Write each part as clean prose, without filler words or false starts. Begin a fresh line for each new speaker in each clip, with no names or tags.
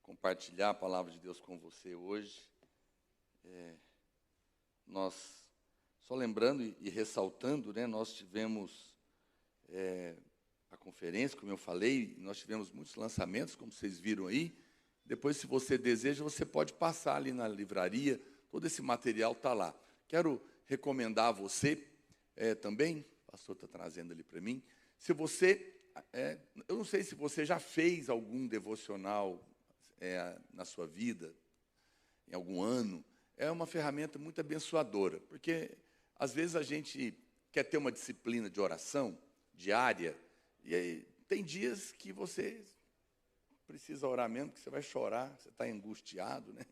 compartilhar a palavra de Deus com você hoje. Nós, só lembrando e ressaltando, né, nós tivemos a conferência, como eu falei, nós tivemos muitos lançamentos, como vocês viram aí. Depois, se você deseja, você pode passar ali na livraria, todo esse material está lá. Quero recomendar a você também, o pastor está trazendo ali para mim, se você, eu não sei se você já fez algum devocional na sua vida, em algum ano, é uma ferramenta muito abençoadora, porque às vezes a gente quer ter uma disciplina de oração diária, e aí, tem dias que você precisa orar mesmo, que você vai chorar, você está angustiado, né?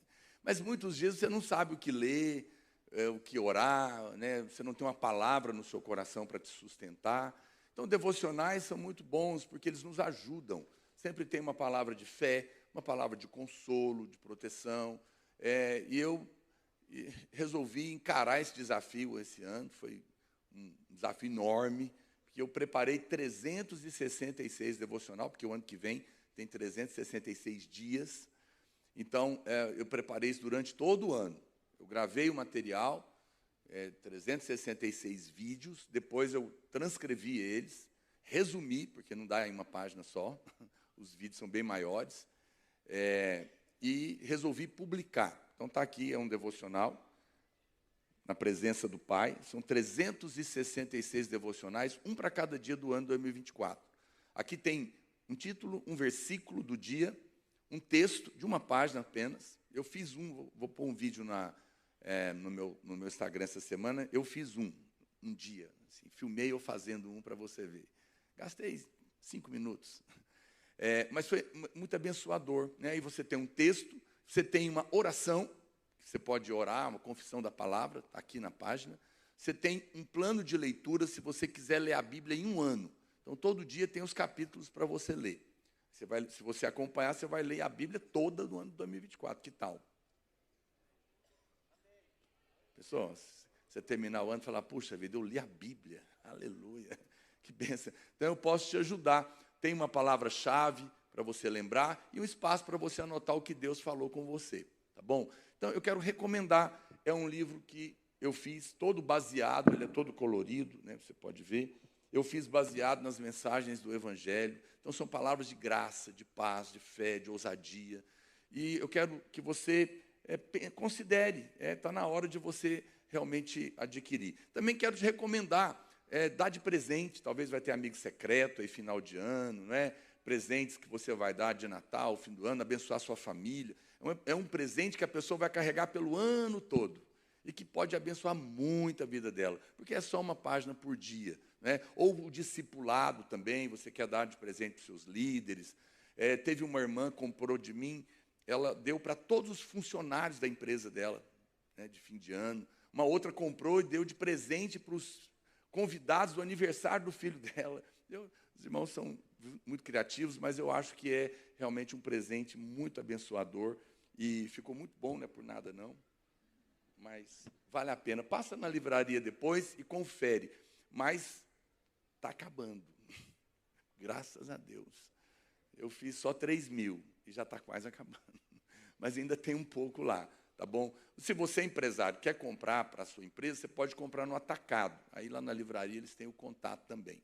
Mas muitos dias você não sabe o que ler, o que orar, né? Você não tem uma palavra no seu coração para te sustentar. Então, devocionais são muito bons, porque eles nos ajudam. Sempre tem uma palavra de fé, uma palavra de consolo, de proteção. E eu resolvi encarar esse desafio esse ano, foi um desafio enorme, porque eu preparei 366 devocional, porque o ano que vem tem 366 dias. Então, eu preparei isso durante todo o ano. Eu gravei o material, 366 vídeos, depois eu transcrevi eles, resumi, porque não dá em uma página só, os vídeos são bem maiores, e resolvi publicar. Então, está aqui, é um devocional, na presença do Pai. São 366 devocionais, um para cada dia do ano 2024. Aqui tem um título, um versículo do dia, um texto de uma página apenas. Eu fiz vou pôr um vídeo no meu Instagram essa semana. Eu fiz um dia. Assim, filmei eu fazendo um para você ver. Gastei 5 minutos. Mas foi muito abençoador, né? E você tem um texto, você tem uma oração, que você pode orar, uma confissão da palavra, está aqui na página. Você tem um plano de leitura, se você quiser ler a Bíblia em um ano. Então, todo dia tem os capítulos para você ler. Se você acompanhar, você vai ler a Bíblia toda do ano de 2024. Que tal? Pessoal, você terminar o ano e falar, puxa vida, eu li a Bíblia. Aleluia. Que bênção. Então, eu posso te ajudar. Tem uma palavra-chave para você lembrar e um espaço para você anotar o que Deus falou com você. Tá bom? Então, eu quero recomendar. É um livro que eu fiz todo baseado, ele é todo colorido, né? Você pode ver. Eu fiz baseado nas mensagens do Evangelho. Então, são palavras de graça, de paz, de fé, de ousadia. E eu quero que você considere, está na hora de você realmente adquirir. Também quero te recomendar, dar de presente, talvez vai ter amigo secreto aí, final de ano, né? Presentes que você vai dar de Natal, fim do ano, abençoar a sua família. É um presente que a pessoa vai carregar pelo ano todo e que pode abençoar muito a vida dela, porque é só uma página por dia, né? Ou o discipulado também, você quer dar de presente para os seus líderes. Teve uma irmã que comprou de mim, ela deu para todos os funcionários da empresa dela, né, de fim de ano. Uma outra comprou e deu de presente para os convidados do aniversário do filho dela. Os irmãos são muito criativos, mas eu acho que é realmente um presente muito abençoador e ficou muito bom, não é por nada não. Mas vale a pena. Passa na livraria depois e confere. Mas está acabando. Graças a Deus. Eu fiz só 3.000 e já está quase acabando. Mas ainda tem um pouco lá, tá bom? Se você é empresário, quer comprar para a sua empresa, você pode comprar no atacado. Aí lá na livraria eles têm o contato também.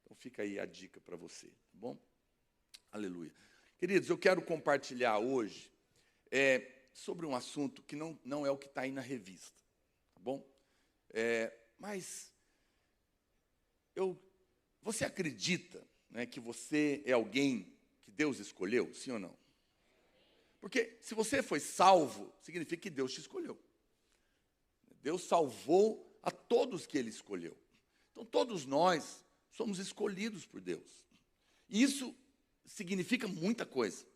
Então fica aí a dica para você, tá bom? Aleluia. Queridos, eu quero compartilhar hoje sobre um assunto que não é o que está aí na revista, tá bom? Mas você acredita, né, que você é alguém que Deus escolheu, sim ou não? Porque se você foi salvo, significa que Deus te escolheu. Deus salvou a todos que Ele escolheu. Então, todos nós somos escolhidos por Deus. E isso significa muita coisa.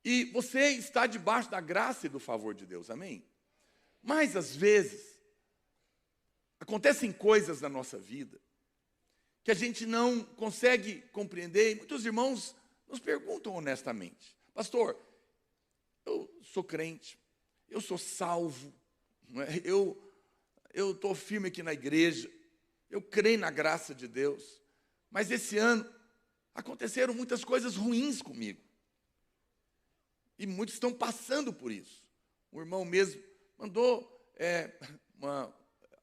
E você está debaixo da graça e do favor de Deus, amém? Mas, às vezes, acontecem coisas na nossa vida que a gente não consegue compreender. E muitos irmãos nos perguntam honestamente, pastor, eu sou crente, eu sou salvo, não é? Eu estou firme aqui na igreja, eu creio na graça de Deus, mas esse ano aconteceram muitas coisas ruins comigo. E muitos estão passando por isso. Um irmão mesmo mandou,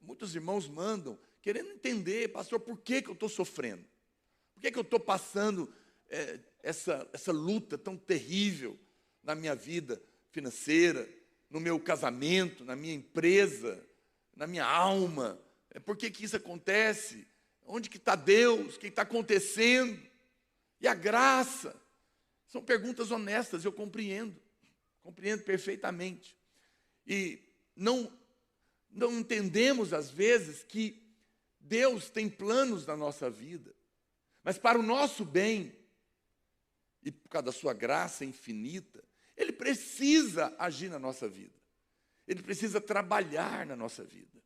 muitos irmãos mandam, querendo entender, pastor, por que eu estou sofrendo? Por que eu estou passando essa luta tão terrível na minha vida financeira, no meu casamento, na minha empresa, na minha alma? Por que isso acontece? Onde que está Deus? O que está acontecendo? E a graça? São perguntas honestas, eu compreendo perfeitamente. E não entendemos, às vezes, que Deus tem planos na nossa vida, mas para o nosso bem, e por causa da sua graça infinita, Ele precisa agir na nossa vida. Ele precisa trabalhar na nossa vida,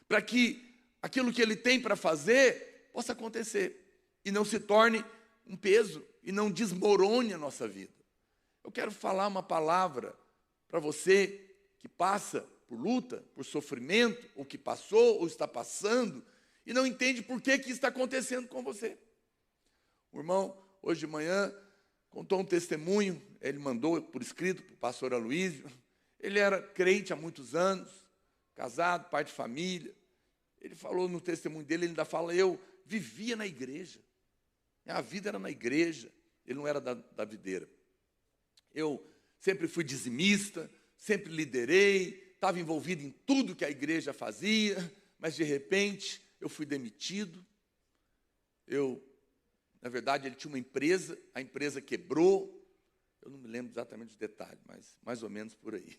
para que aquilo que Ele tem para fazer possa acontecer, e não se torne um peso, e não desmorone a nossa vida. Eu quero falar uma palavra para você que passa por luta, por sofrimento, ou que passou, ou está passando, e não entende por que isso está acontecendo com você. O irmão, hoje de manhã, contou um testemunho, ele mandou por escrito para o pastor Aloísio. Ele era crente há muitos anos, casado, pai de família. Ele falou no testemunho dele, ele ainda fala, eu vivia na igreja. A vida era na igreja, ele não era da videira. Eu sempre fui dizimista, sempre liderei, estava envolvido em tudo que a igreja fazia, mas de repente eu fui demitido. Na verdade, ele tinha uma empresa, a empresa quebrou. Eu não me lembro exatamente os detalhes, mas mais ou menos por aí.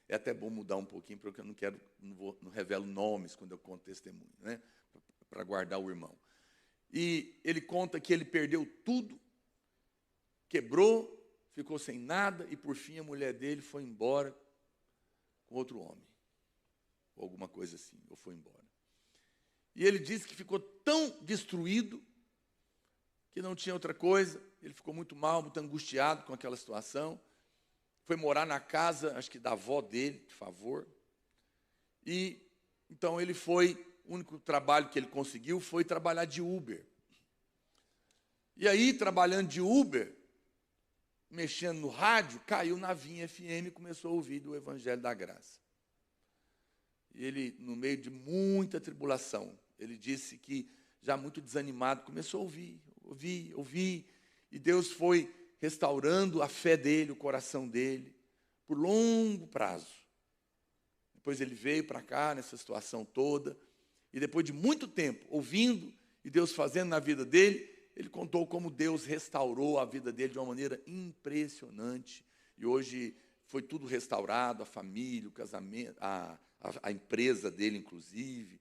É até bom mudar um pouquinho, porque eu não revelo nomes quando eu conto testemunho, né? Para guardar o irmão. E ele conta que ele perdeu tudo, quebrou, ficou sem nada, e por fim a mulher dele foi embora com outro homem, ou alguma coisa assim, ou foi embora. E ele disse que ficou tão destruído, que não tinha outra coisa, ele ficou muito mal, muito angustiado com aquela situação, foi morar na casa, acho que da avó dele, de favor, e então ele foi, o único trabalho que ele conseguiu foi trabalhar de Uber. E aí, trabalhando de Uber, mexendo no rádio, caiu na Vinha FM e começou a ouvir do Evangelho da Graça. E ele, no meio de muita tribulação, ele disse que, já muito desanimado, começou a ouvir, e Deus foi restaurando a fé dele, o coração dele, por longo prazo. Depois ele veio para cá, nessa situação toda, e depois de muito tempo, ouvindo, e Deus fazendo na vida dele, ele contou como Deus restaurou a vida dele de uma maneira impressionante, e hoje foi tudo restaurado, a família, o casamento, a empresa dele, inclusive.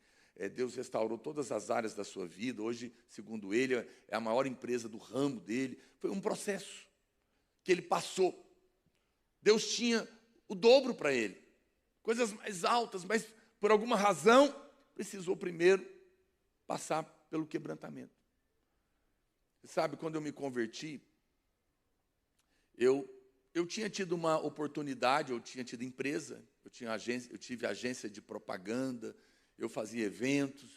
Deus restaurou todas as áreas da sua vida. Hoje, segundo ele, é a maior empresa do ramo dele. Foi um processo que ele passou. Deus tinha o dobro para ele, coisas mais altas, mas por alguma razão precisou primeiro passar pelo quebrantamento. Você sabe, quando eu me converti, eu tinha tido uma oportunidade, eu tinha tido empresa, eu tive agência de propaganda, eu fazia eventos,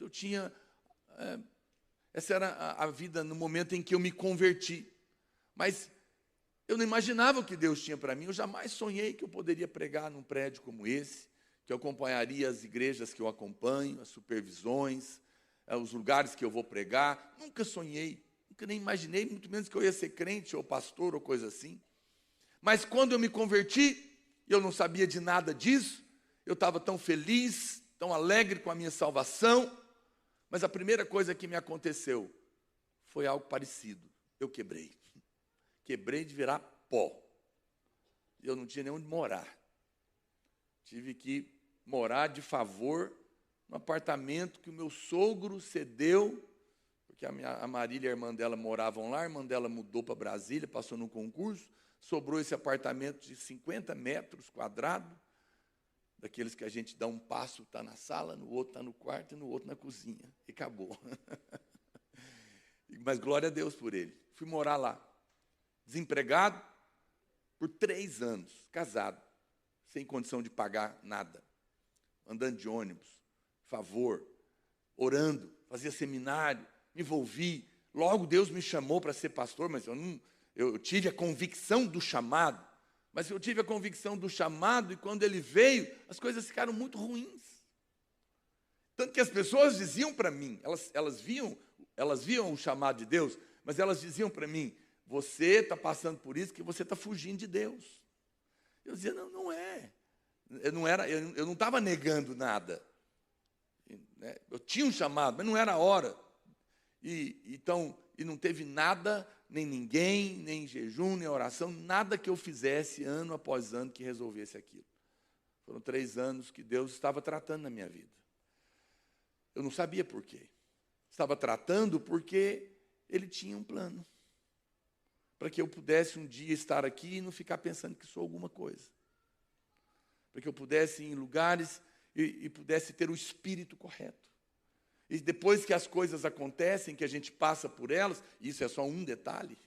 essa era a vida no momento em que eu me converti. Mas eu não imaginava o que Deus tinha para mim, eu jamais sonhei que eu poderia pregar num prédio como esse, que eu acompanharia as igrejas que eu acompanho, as supervisões, os lugares que eu vou pregar. Nunca sonhei, nunca nem imaginei, muito menos que eu ia ser crente ou pastor ou coisa assim. Mas quando eu me converti, eu não sabia de nada disso, eu estava tão feliz, tão alegre com a minha salvação, mas a primeira coisa que me aconteceu foi algo parecido. Eu quebrei de virar pó. Eu não tinha nem onde morar. Tive que morar de favor no apartamento que o meu sogro cedeu, porque a Marília e a irmã dela moravam lá, a irmã dela mudou para Brasília, passou no concurso, sobrou esse apartamento de 50 metros quadrados, daqueles que a gente dá um passo, está na sala, no outro está no quarto e no outro na cozinha. E acabou. Mas glória a Deus por ele. Fui morar lá. Desempregado por 3 anos, casado, sem condição de pagar nada. Andando de ônibus, favor, orando, fazia seminário, me envolvi. Logo Deus me chamou para ser pastor, mas eu tive a convicção do chamado. Mas eu tive a convicção do chamado, e quando ele veio, as coisas ficaram muito ruins. Tanto que as pessoas diziam para mim, elas viam o chamado de Deus, mas elas diziam para mim: você está passando por isso que você está fugindo de Deus. Eu dizia: não, não é. Eu não estava negando nada. Eu tinha um chamado, mas não era a hora. E não teve nada, nem ninguém, nem jejum, nem oração, nada que eu fizesse ano após ano que resolvesse aquilo. Foram 3 anos que Deus estava tratando na minha vida. Eu não sabia por quê. Estava tratando porque Ele tinha um plano. Para que eu pudesse um dia estar aqui e não ficar pensando que sou alguma coisa. Para que eu pudesse ir em lugares e pudesse ter o espírito correto. E depois que as coisas acontecem, que a gente passa por elas, e isso é só um detalhe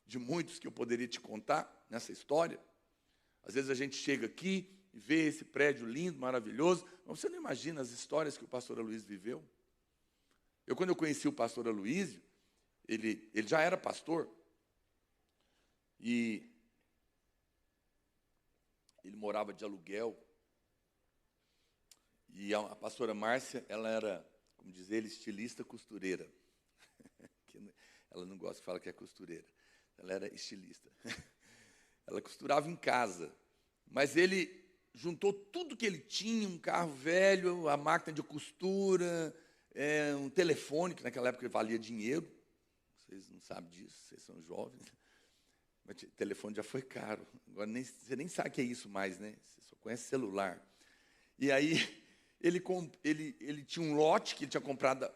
de muitos que eu poderia te contar nessa história. Às vezes a gente chega aqui e vê esse prédio lindo, maravilhoso, mas você não imagina as histórias que o pastor Aloísio viveu. Quando eu conheci o pastor Aloísio, ele já era pastor, e ele morava de aluguel, e a pastora Márcia, ela era, como diz ele, estilista costureira. Ela não gosta de falar que é costureira, ela era estilista. Ela costurava em casa, mas ele juntou tudo que ele tinha, um carro velho, a máquina de costura, um telefone, que naquela época valia dinheiro. Vocês não sabem disso, vocês são jovens. Mas o telefone já foi caro. Agora você nem sabe o que é isso mais, né? Você só conhece celular. E aí ele tinha um lote que ele tinha comprado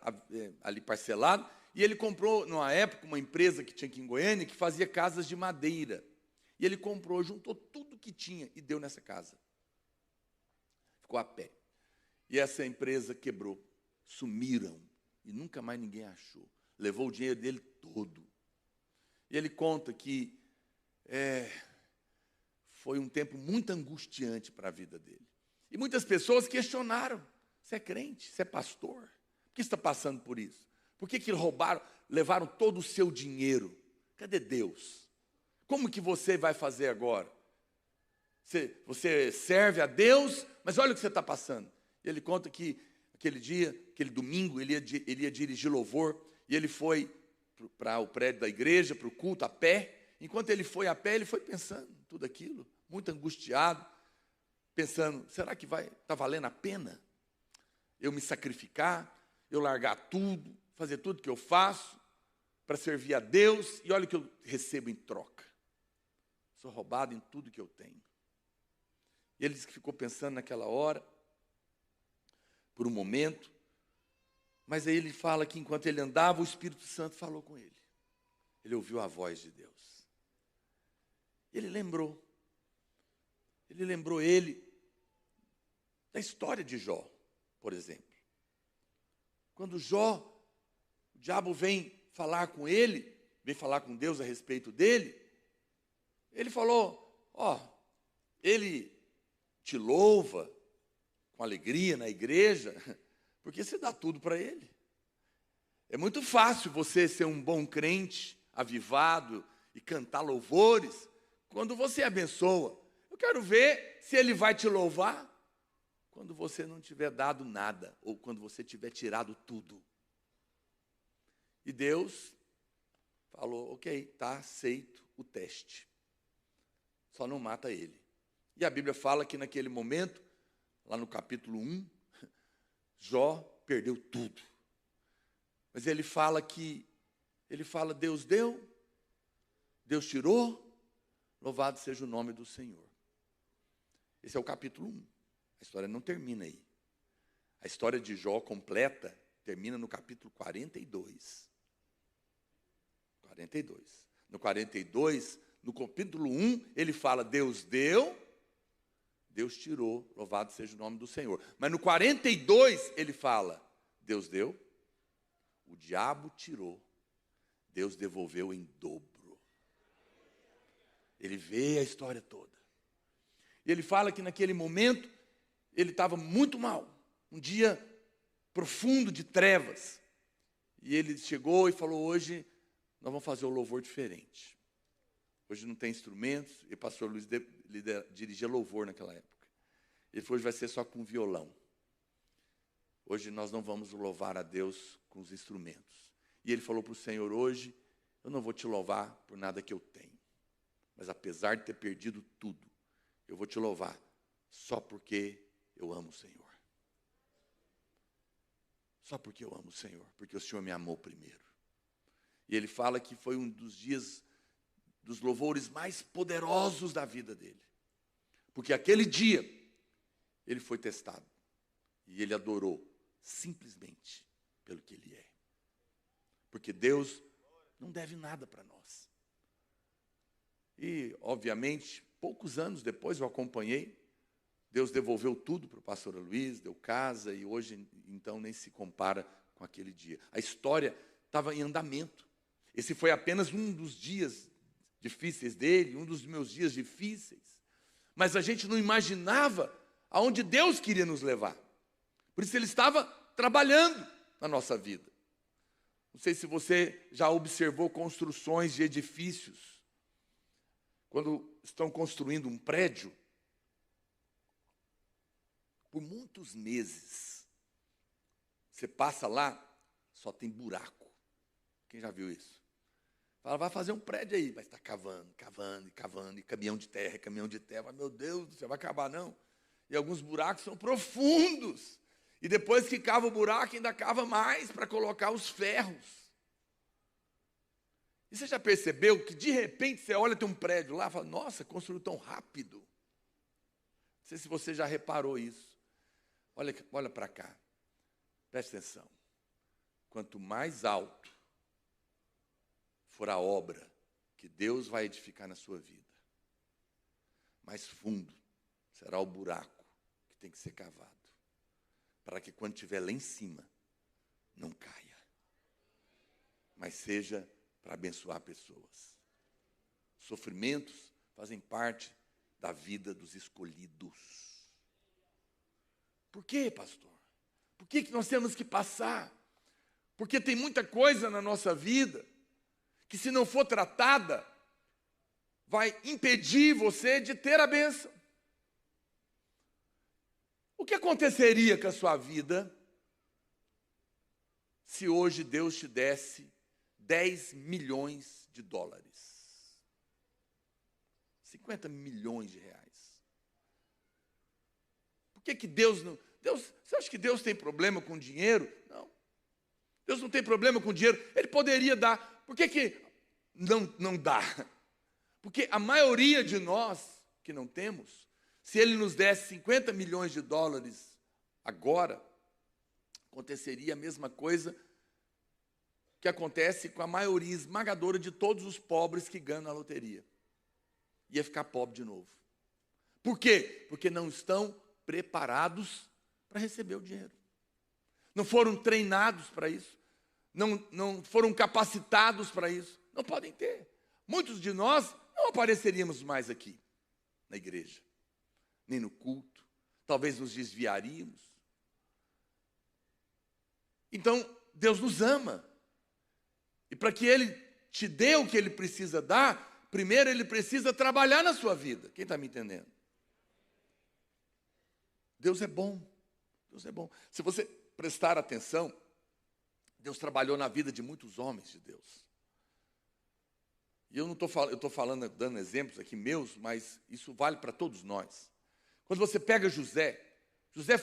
ali parcelado, e ele comprou, numa época, uma empresa que tinha aqui em Goiânia, que fazia casas de madeira. E ele comprou, juntou tudo que tinha e deu nessa casa. Ficou a pé. E essa empresa quebrou. Sumiram. E nunca mais ninguém achou. Levou o dinheiro dele todo. E ele conta que foi um tempo muito angustiante para a vida dele. E muitas pessoas questionaram: você é crente? Você é pastor? Por que você está passando por isso? Por que levaram todo o seu dinheiro? Cadê Deus? Como que você vai fazer agora? Você serve a Deus, mas olha o que você está passando. Ele conta que aquele domingo, ele ia dirigir louvor, e ele foi para o prédio da igreja, para o culto, a pé. Enquanto ele foi a pé, ele foi pensando em tudo aquilo, muito angustiado, pensando: será que está valendo a pena eu me sacrificar, eu largar tudo, fazer tudo que eu faço para servir a Deus, e olha o que eu recebo em troca. Sou roubado em tudo que eu tenho. E ele disse que ficou pensando naquela hora, por um momento, mas aí ele fala que enquanto ele andava, o Espírito Santo falou com ele. Ele ouviu a voz de Deus. Ele lembrou da história de Jó, por exemplo. Quando Jó, o diabo vem falar com ele, vem falar com Deus a respeito dele, ele falou: ele te louva com alegria na igreja, porque você dá tudo para ele. É muito fácil você ser um bom crente, avivado, e cantar louvores, quando você abençoa. Eu quero ver se ele vai te louvar quando você não tiver dado nada, ou quando você tiver tirado tudo. E Deus falou: ok, está aceito o teste. Só não mata ele. E a Bíblia fala que naquele momento, lá no capítulo 1, Jó perdeu tudo. Mas ele fala Deus deu, Deus tirou, louvado seja o nome do Senhor. Esse é o capítulo 1. A história não termina aí. A história de Jó completa termina no capítulo 42. 42. No 42, no capítulo 1, ele fala: Deus deu, Deus tirou, louvado seja o nome do Senhor. Mas no 42, ele fala: Deus deu, o diabo tirou, Deus devolveu em dobro. Ele vê a história toda. E ele fala que naquele momento, ele estava muito mal. Um dia profundo de trevas. E ele chegou e falou: hoje nós vamos fazer o louvor diferente. Hoje não tem instrumentos, e o pastor Luiz dirigia louvor naquela época. Ele falou, hoje vai ser só com violão. Hoje nós não vamos louvar a Deus com os instrumentos. E ele falou para o Senhor, hoje eu não vou te louvar por nada que eu tenho. Mas apesar de ter perdido tudo, eu vou te louvar só porque eu amo o Senhor. Só porque eu amo o Senhor, porque o Senhor me amou primeiro. E ele fala que foi um dos dias, dos louvores mais poderosos da vida dele. Porque aquele dia, ele foi testado. E ele adorou, simplesmente, pelo que ele é. Porque Deus não deve nada para nós. E, obviamente, poucos anos depois eu acompanhei. Deus devolveu tudo para o pastor Luiz, deu casa, e hoje, então, nem se compara com aquele dia. A história estava em andamento. Esse foi apenas um dos dias difíceis dele, um dos meus dias difíceis. Mas a gente não imaginava aonde Deus queria nos levar. Por isso ele estava trabalhando na nossa vida. Não sei se você já observou construções de edifícios. Quando estão construindo um prédio, por muitos meses, você passa lá, só tem buraco. Quem já viu isso? Fala, vai fazer um prédio aí, vai estar cavando, e caminhão de terra. Mas, meu Deus, você vai acabar não? E alguns buracos são profundos. E depois que cava o buraco, ainda cava mais para colocar os ferros. E você já percebeu que de repente você olha, tem um prédio lá e fala, nossa, construiu tão rápido. Não sei se você já reparou isso. Olha para cá, presta atenção. Quanto mais alto for a obra que Deus vai edificar na sua vida, mais fundo será o buraco que tem que ser cavado, para que quando estiver lá em cima, não caia, mas seja para abençoar pessoas. Sofrimentos fazem parte da vida dos escolhidos. Por quê, pastor? Por que nós temos que passar? Porque tem muita coisa na nossa vida que, se não for tratada, vai impedir você de ter a bênção. O que aconteceria com a sua vida se hoje Deus te desse 10 milhões de dólares? 50 milhões de reais. Por que Deus não... você acha que Deus tem problema com dinheiro? Não. Deus não tem problema com dinheiro. Ele poderia dar. Por que não dá? Porque a maioria de nós que não temos, se Ele nos desse 50 milhões de dólares agora, aconteceria a mesma coisa que acontece com a maioria esmagadora de todos os pobres que ganham na loteria. Ia ficar pobre de novo. Por quê? Porque não estão preparados para receber o dinheiro. Não foram treinados para isso. Não foram capacitados para isso. Não podem ter. Muitos de nós não apareceríamos mais aqui, na igreja, nem no culto. Talvez nos desviaríamos. Então, Deus nos ama. E para que Ele te dê o que Ele precisa dar, primeiro Ele precisa trabalhar na sua vida. Quem está me entendendo? Deus é bom. Deus é bom. Se você prestar atenção, Deus trabalhou na vida de muitos homens de Deus. E eu estou falando, dando exemplos aqui meus, mas isso vale para todos nós. Quando você pega José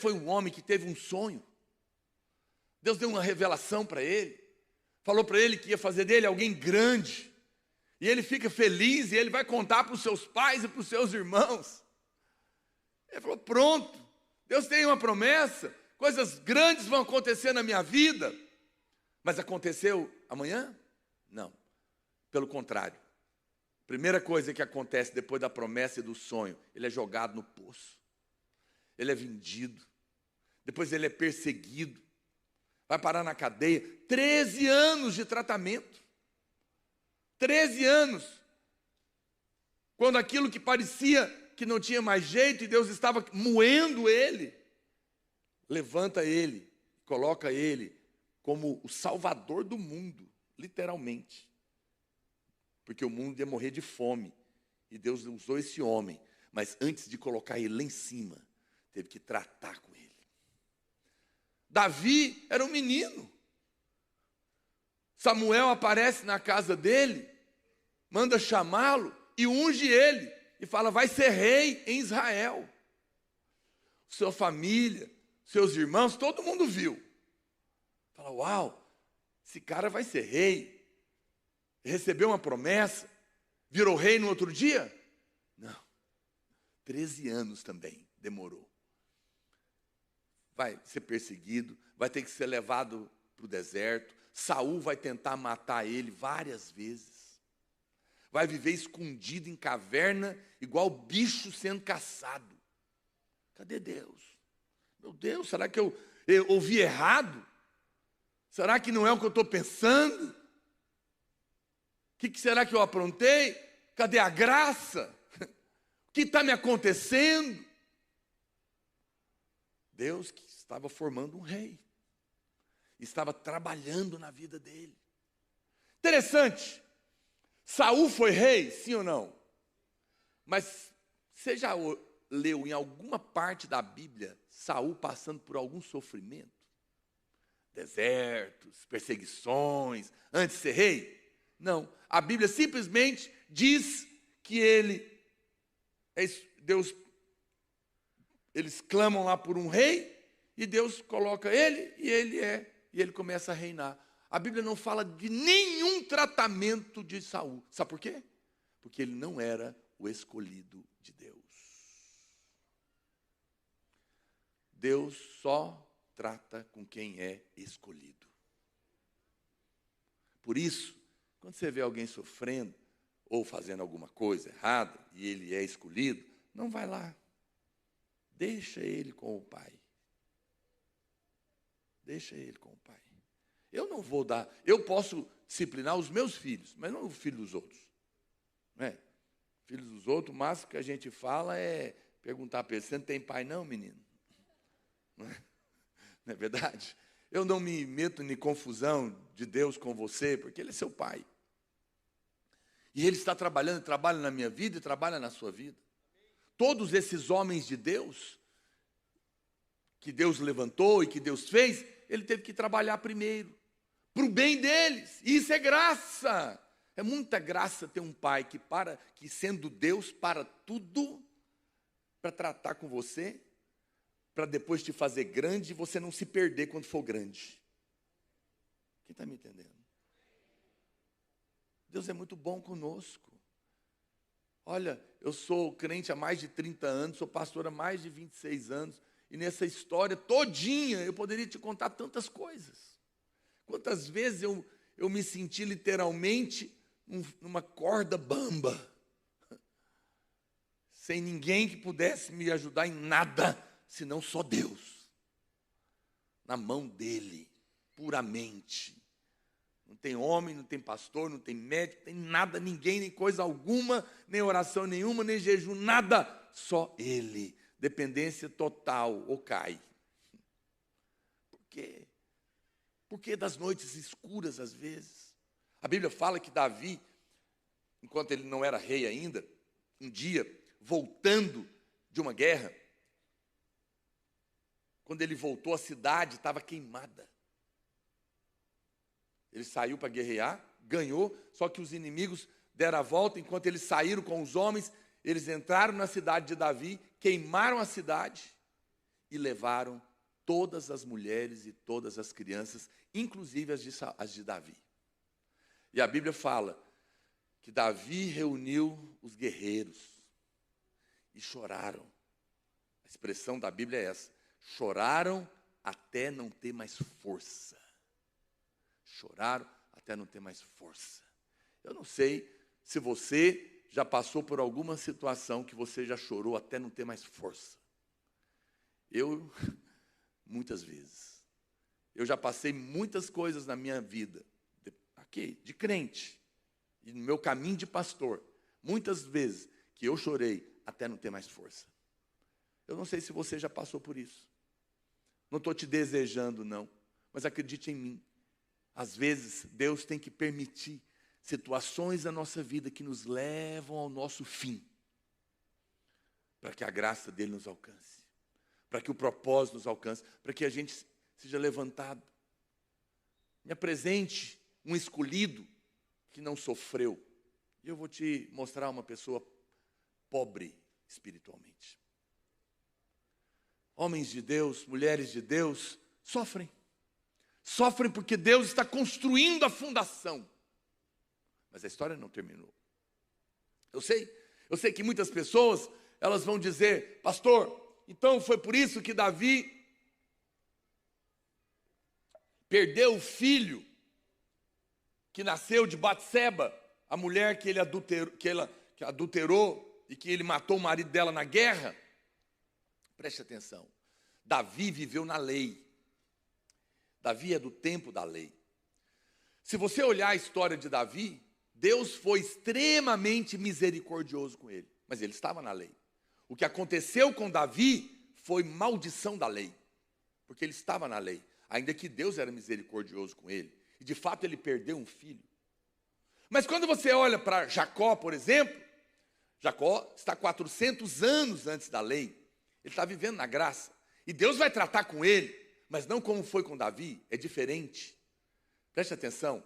foi um homem que teve um sonho. Deus deu uma revelação para ele. Falou para ele que ia fazer dele alguém grande. E ele fica feliz e ele vai contar para os seus pais e para os seus irmãos. Ele falou, pronto. Deus tem uma promessa, coisas grandes vão acontecer na minha vida. Mas aconteceu amanhã? Não. Pelo contrário. Primeira coisa que acontece depois da promessa e do sonho, ele é jogado no poço. Ele é vendido. Depois ele é perseguido. Vai parar na cadeia. 13 anos de tratamento. 13 anos. Quando aquilo que parecia que não tinha mais jeito e Deus estava moendo ele, levanta ele, coloca ele como o salvador do mundo, literalmente. porque o mundo ia morrer de fome. E Deus usou esse homem, mas antes de colocar ele lá em cima, teve que tratar com ele. Davi era um menino. Samuel aparece na casa dele, manda chamá-lo e unge ele. E fala, vai ser rei em Israel. Sua família, seus irmãos, todo mundo viu. Fala, uau, esse cara vai ser rei. Recebeu uma promessa, virou rei no outro dia? Não, 13 anos também demorou. Vai ser perseguido, vai ter que ser levado para o deserto. Saul vai tentar matar ele várias vezes. Vai viver escondido em caverna, igual bicho sendo caçado. Cadê Deus? Meu Deus, será que eu ouvi errado? Será que não é o que eu estou pensando? O que será que eu aprontei? Cadê a graça? O que está me acontecendo? Deus que estava formando um rei. Estava trabalhando na vida dele. Interessante. Saul foi rei, sim ou não? Mas você já leu em alguma parte da Bíblia Saul passando por algum sofrimento? Desertos, perseguições, antes de ser rei? Não. A Bíblia simplesmente diz que eles clamam lá por um rei, e Deus coloca ele, e ele começa a reinar. A Bíblia não fala de nenhum tratamento de Saul. Sabe por quê? Porque ele não era o escolhido de Deus. Deus só trata com quem é escolhido. Por isso, quando você vê alguém sofrendo, ou fazendo alguma coisa errada, e ele é escolhido, não vai lá. Deixa ele com o Pai. Deixa ele com o Pai. Eu não vou dar, eu posso disciplinar os meus filhos, mas não o filho dos outros. Não é? Filhos dos outros, o máximo que a gente fala é perguntar para eles, você não tem pai não, menino? Não é verdade? Eu não me meto em confusão de Deus com você, porque Ele é seu pai. E Ele está trabalhando, trabalha na minha vida e trabalha na sua vida. Todos esses homens de Deus, que Deus levantou e que Deus fez, Ele teve que trabalhar primeiro, para o bem deles. E isso é graça. É muita graça ter um pai que sendo Deus, para tudo, para tratar com você, para depois te fazer grande e você não se perder quando for grande. Quem está me entendendo? Deus é muito bom conosco. Olha, eu sou crente há mais de 30 anos, sou pastor há mais de 26 anos, e nessa história todinha eu poderia te contar tantas coisas. Quantas vezes eu me senti literalmente numa corda bamba, sem ninguém que pudesse me ajudar em nada, senão só Deus, na mão dele, puramente. Não tem homem, não tem pastor, não tem médico, não tem nada, ninguém, nem coisa alguma, nem oração nenhuma, nem jejum, nada, só ele. Dependência total, ou cai. Por quê? Por que das noites escuras às vezes? A Bíblia fala que Davi, enquanto ele não era rei ainda, um dia, voltando de uma guerra, quando ele voltou, a cidade estava queimada. Ele saiu para guerrear, ganhou, só que os inimigos deram a volta, enquanto eles saíram com os homens, eles entraram na cidade de Davi, queimaram a cidade e levaram todas as mulheres e todas as crianças, inclusive as de Davi. E a Bíblia fala que Davi reuniu os guerreiros e choraram. A expressão da Bíblia é essa: choraram até não ter mais força. Choraram até não ter mais força. Eu não sei se você já passou por alguma situação que você já chorou até não ter mais força. Eu, muitas vezes. Eu já passei muitas coisas na minha vida, de crente, e no meu caminho de pastor, muitas vezes que eu chorei até não ter mais força. Eu não sei se você já passou por isso. Não estou te desejando, não, mas acredite em mim. Às vezes, Deus tem que permitir situações da nossa vida que nos levam ao nosso fim, para que a graça dele nos alcance, para que o propósito nos alcance, para que a gente seja levantado. Me apresente um escolhido que não sofreu. E eu vou te mostrar uma pessoa pobre espiritualmente. Homens de Deus, mulheres de Deus, sofrem. Sofrem porque Deus está construindo a fundação. Mas a história não terminou. Eu sei que muitas pessoas, elas vão dizer, pastor, então foi por isso que Davi perdeu o filho que nasceu de Batseba, a mulher que ele adulterou e que ele matou o marido dela na guerra. Preste atenção. Davi viveu na lei. Davi é do tempo da lei. Se você olhar a história de Davi, Deus foi extremamente misericordioso com ele, mas ele estava na lei. O que aconteceu com Davi foi maldição da lei, porque ele estava na lei, ainda que Deus era misericordioso com ele. E de fato ele perdeu um filho. Mas quando você olha para Jacó, por exemplo, Jacó está 400 anos antes da lei. Ele está vivendo na graça. E Deus vai tratar com ele, mas não como foi com Davi, é diferente. Preste atenção,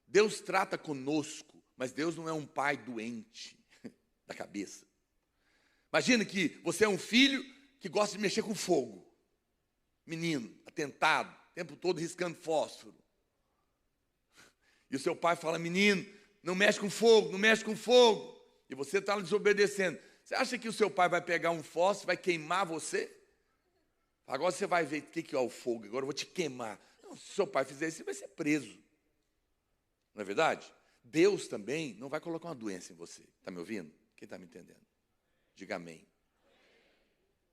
Deus trata conosco, mas Deus não é um pai doente da cabeça. Imagina que você é um filho que gosta de mexer com fogo. Menino, atentado, o tempo todo riscando fósforo. E o seu pai fala, menino, não mexe com fogo, não mexe com fogo. E você está desobedecendo. Você acha que o seu pai vai pegar um fósforo, vai queimar você? Agora você vai ver o que é o fogo, agora eu vou te queimar. Não, se o seu pai fizer isso, você vai ser preso. Não é verdade? Deus também não vai colocar uma doença em você. Está me ouvindo? Quem está me entendendo? Diga amém.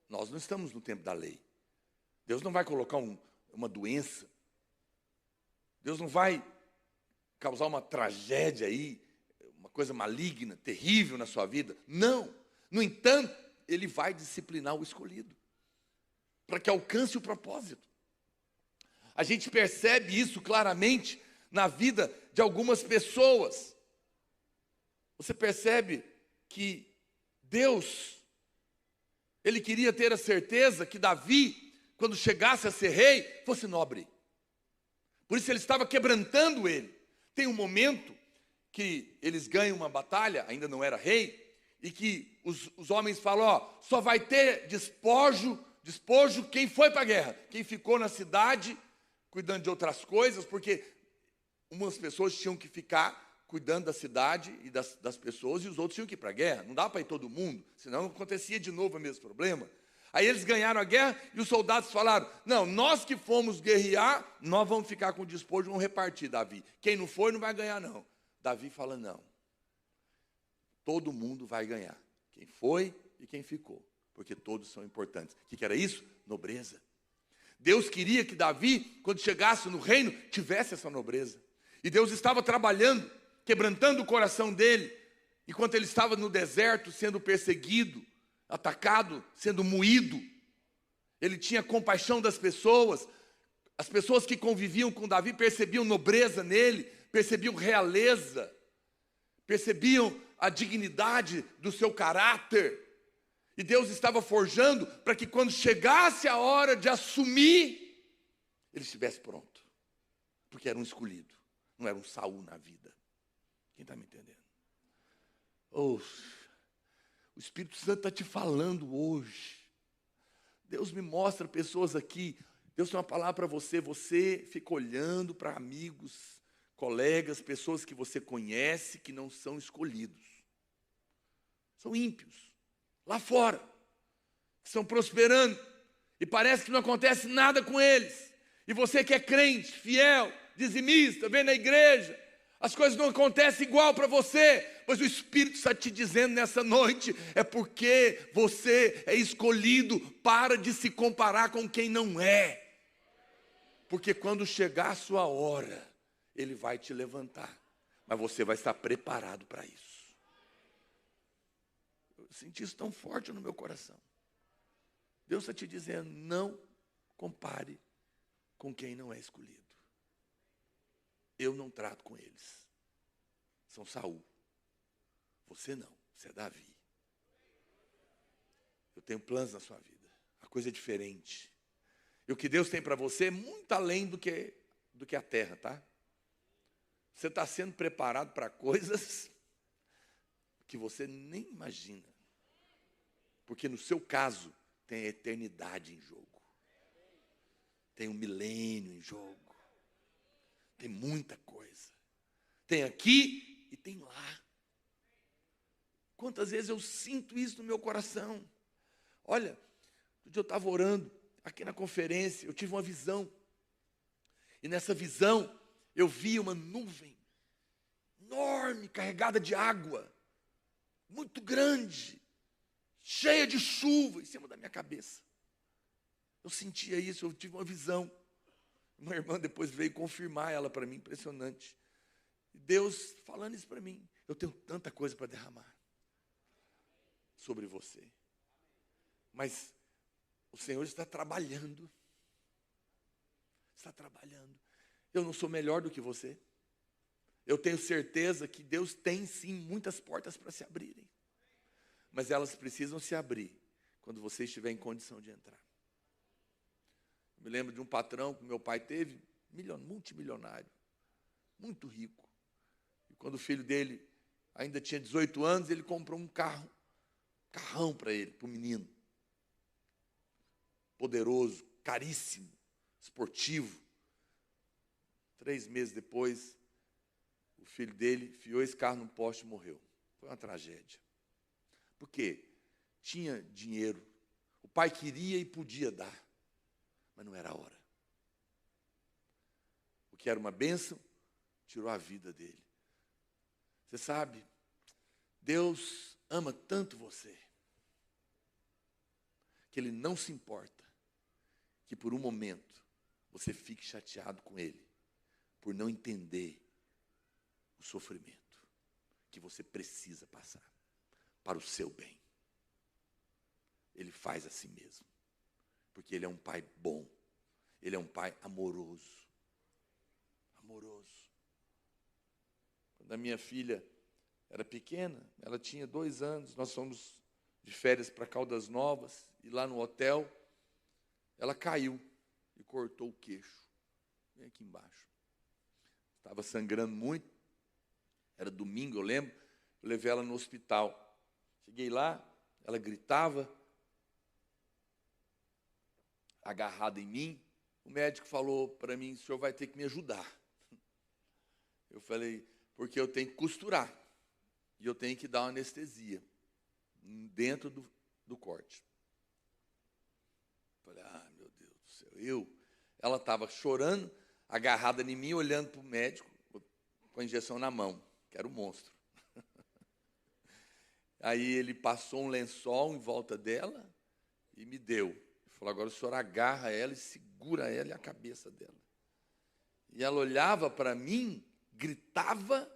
Nós não estamos no tempo da lei. Deus não vai colocar uma doença. Deus não vai causar uma tragédia aí, uma coisa maligna, terrível na sua vida. Não. No entanto, Ele vai disciplinar o escolhido, para que alcance o propósito. A gente percebe isso claramente na vida de algumas pessoas. Você percebe que Deus, Ele queria ter a certeza que Davi, quando chegasse a ser rei, fosse nobre. Por isso Ele estava quebrantando ele. Tem um momento que eles ganham uma batalha, ainda não era rei, e que os homens falam, ó, só vai ter despojo quem foi para a guerra. Quem ficou na cidade, cuidando de outras coisas, porque umas pessoas tinham que ficar cuidando da cidade e das pessoas, e os outros tinham que ir para a guerra. Não dá para ir todo mundo, senão acontecia de novo o mesmo problema. Aí eles ganharam a guerra e os soldados falaram, não, nós que fomos guerrear, nós vamos ficar com o despojo, vamos repartir, Davi. Quem não foi, não vai ganhar, não. Davi fala, não. Todo mundo vai ganhar. Quem foi e quem ficou. Porque todos são importantes. O que era isso? Nobreza. Deus queria que Davi, quando chegasse no reino, tivesse essa nobreza. E Deus estava trabalhando, quebrantando o coração dele, enquanto ele estava no deserto, sendo perseguido, atacado, sendo moído. Ele tinha compaixão das pessoas. As pessoas que conviviam com Davi percebiam nobreza nele, percebiam realeza, percebiam a dignidade do seu caráter. E Deus estava forjando para que quando chegasse a hora de assumir, ele estivesse pronto. Porque era um escolhido, não era um Saul na vida. Quem está me entendendo? Oh, o Espírito Santo está te falando hoje. Deus me mostra pessoas aqui. Deus tem uma palavra para você. Você fica olhando para amigos, colegas, pessoas que você conhece que não são escolhidos. São ímpios. Lá fora. Que estão prosperando. E parece que não acontece nada com eles. E você que é crente, fiel, dizimista, vem na igreja, as coisas não acontecem igual para você, mas o Espírito está te dizendo nessa noite, é porque você é escolhido. Para de se comparar com quem não é, porque quando chegar a sua hora, Ele vai te levantar, mas você vai estar preparado para isso. Eu senti isso tão forte no meu coração. Deus está te dizendo, não compare com quem não é escolhido. Eu não trato com eles. são Saul. Você não, você é Davi. Eu tenho planos na sua vida. A coisa é diferente. E o que Deus tem para você é muito além do que a terra, tá? Você está sendo preparado para coisas que você nem imagina. Porque no seu caso, tem a eternidade em jogo. Tem um milênio em jogo. Tem muita coisa. Tem aqui e tem lá. Quantas vezes eu sinto isso no meu coração. Olha, um dia eu estava orando aqui na conferência, eu tive uma visão. E nessa visão, eu vi uma nuvem enorme, carregada de água, muito grande, cheia de chuva em cima da minha cabeça. Eu sentia isso, eu tive uma visão. Uma irmã depois veio confirmar ela para mim, impressionante. Deus falando isso para mim. Eu tenho tanta coisa para derramar sobre você. Mas o Senhor está trabalhando. Está trabalhando. Eu não sou melhor do que você. Eu tenho certeza que Deus tem sim muitas portas para se abrirem. Mas elas precisam se abrir quando você estiver em condição de entrar. Eu me lembro de um patrão que meu pai teve, multimilionário, muito rico. E quando o filho dele ainda tinha 18 anos, ele comprou um carrão para ele, para o menino. Poderoso, caríssimo, esportivo. 3 meses depois, o filho dele enfiou esse carro no poste e morreu. Foi uma tragédia. Por quê? Tinha dinheiro. O pai queria e podia dar, mas não era a hora. O que era uma bênção, tirou a vida dele. Você sabe, Deus ama tanto você, que Ele não se importa que por um momento você fique chateado com Ele, por não entender o sofrimento que você precisa passar para o seu bem. Ele faz a si mesmo, porque Ele é um pai bom, Ele é um pai amoroso. Amoroso. Quando a minha filha era pequena, ela tinha 2 anos, nós fomos de férias para Caldas Novas, e lá no hotel, ela caiu e cortou o queixo, bem aqui embaixo. Estava sangrando muito, era domingo, eu lembro, eu levei ela no hospital. Cheguei lá, ela gritava, agarrada em mim. O médico falou para mim: o senhor vai ter que me ajudar. Eu falei: porque eu tenho que costurar, e eu tenho que dar uma anestesia dentro do corte. Falei: ah, meu Deus do céu. Ela estava chorando, agarrada em mim, olhando para o médico, com a injeção na mão, que era o monstro. Aí ele passou um lençol em volta dela e me deu. Ele falou: agora o senhor agarra ela e segura ela e a cabeça dela. E ela olhava para mim, gritava,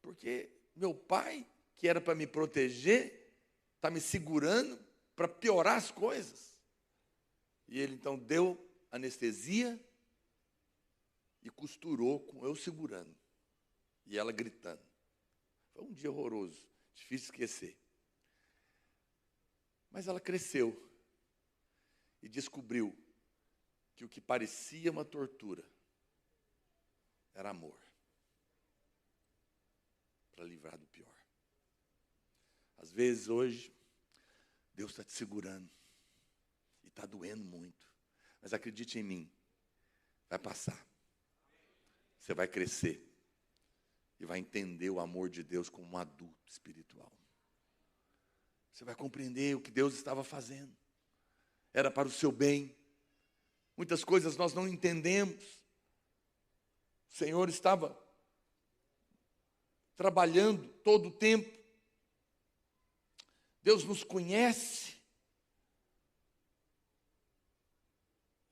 porque meu pai, que era para me proteger, está me segurando para piorar as coisas. E ele então deu anestesia e costurou com eu segurando. E ela gritando. Foi um dia horroroso, difícil esquecer. Mas ela cresceu e descobriu que o que parecia uma tortura era amor, para livrar do pior. Às vezes hoje, Deus está te segurando e está doendo muito. Mas acredite em mim, vai passar. Você vai crescer e vai entender o amor de Deus como um adulto espiritual. Você vai compreender o que Deus estava fazendo. Era para o seu bem. Muitas coisas nós não entendemos. O Senhor estava trabalhando todo o tempo. Deus nos conhece.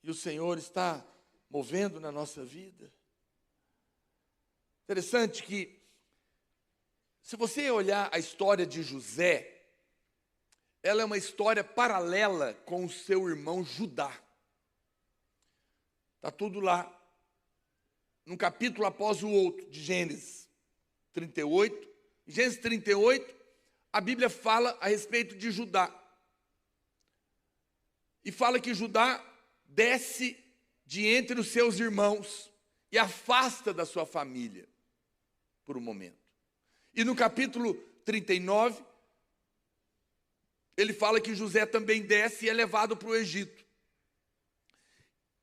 E o Senhor está movendo na nossa vida. Interessante que, se você olhar a história de José, ela é uma história paralela com o seu irmão Judá. Está tudo lá, num capítulo após o outro, de Gênesis 38. Em Gênesis 38, a Bíblia fala a respeito de Judá. E fala que Judá desce de entre os seus irmãos e afasta da sua família por um momento. E no capítulo 39, ele fala que José também desce e é levado para o Egito.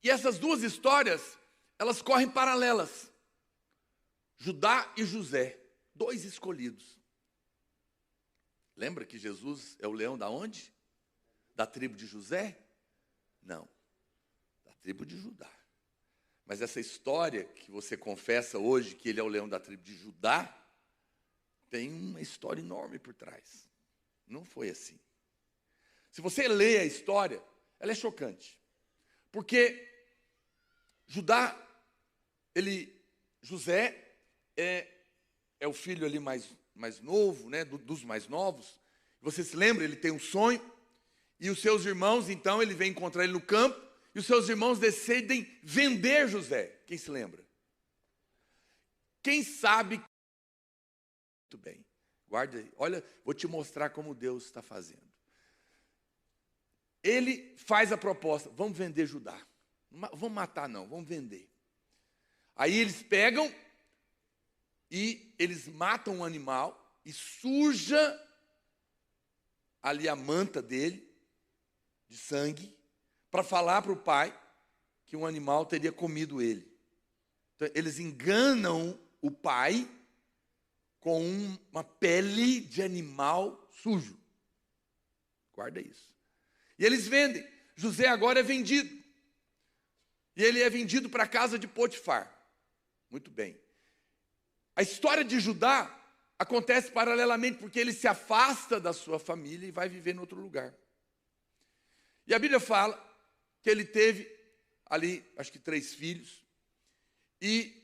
E essas duas histórias, elas correm paralelas. Judá e José, dois escolhidos. Lembra que Jesus é o leão da onde? Da tribo de José? Não, da tribo de Judá. Mas essa história que você confessa hoje, que ele é o leão da tribo de Judá, tem uma história enorme por trás. Não foi assim. Se você lê a história, ela é chocante. Porque José é o filho ali mais novo, né, dos mais novos. Você se lembra, ele tem um sonho, e os seus irmãos, então, ele vem encontrar ele no campo, e os seus irmãos decidem vender José. Quem se lembra? Quem sabe? Muito bem, guarda aí. Olha, vou te mostrar como Deus está fazendo. Ele faz a proposta, vamos vender Judá. Não vamos matar não, vamos vender. Aí eles pegam e eles matam um animal e suja ali a manta dele de sangue para falar para o pai que um animal teria comido ele. Então, eles enganam o pai com uma pele de animal sujo. Guarda isso. E eles vendem. José agora é vendido. E ele é vendido para a casa de Potifar. Muito bem. A história de Judá acontece paralelamente porque ele se afasta da sua família e vai viver em outro lugar. E a Bíblia fala que ele teve ali, acho que 3 filhos. E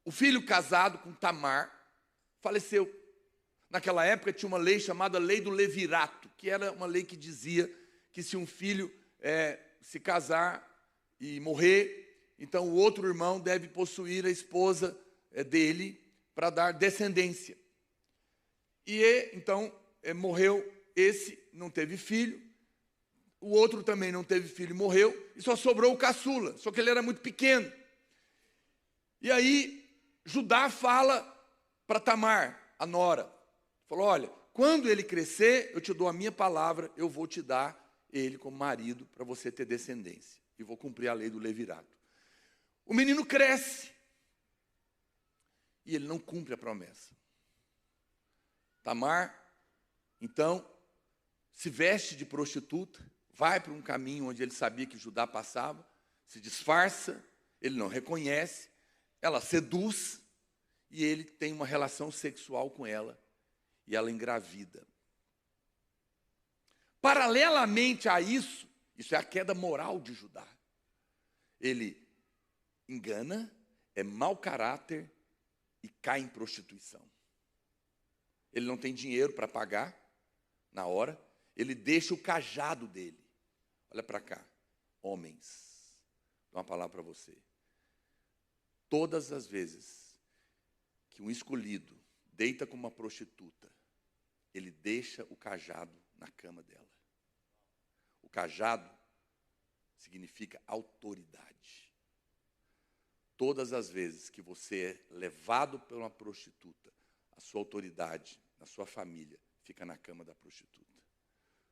o filho casado com Tamar faleceu. Naquela época tinha uma lei chamada Lei do Levirato, que era uma lei que dizia que se um filho se casar e morrer, então o outro irmão deve possuir a esposa dele para dar descendência. E então morreu esse, não teve filho, o outro também não teve filho e morreu, e só sobrou o caçula, só que ele era muito pequeno. E aí Judá fala para Tamar, a nora, falou, olha, quando ele crescer, eu te dou a minha palavra, eu vou te dar ele como marido para você ter descendência. E vou cumprir a lei do levirato. O menino cresce. E ele não cumpre a promessa. Tamar, então, se veste de prostituta, vai para um caminho onde ele sabia que Judá passava, se disfarça, ele não reconhece, ela seduz, e ele tem uma relação sexual com ela, e ela engravida. Paralelamente a isso é a queda moral de Judá. Ele engana, é mau caráter e cai em prostituição. Ele não tem dinheiro para pagar na hora, ele deixa o cajado dele. Olha para cá, homens, dou uma palavra para você. Todas as vezes que um escolhido deita com uma prostituta, ele deixa o cajado na cama dela. O cajado significa autoridade. Todas as vezes que você é levado por uma prostituta, a sua autoridade na sua família fica na cama da prostituta.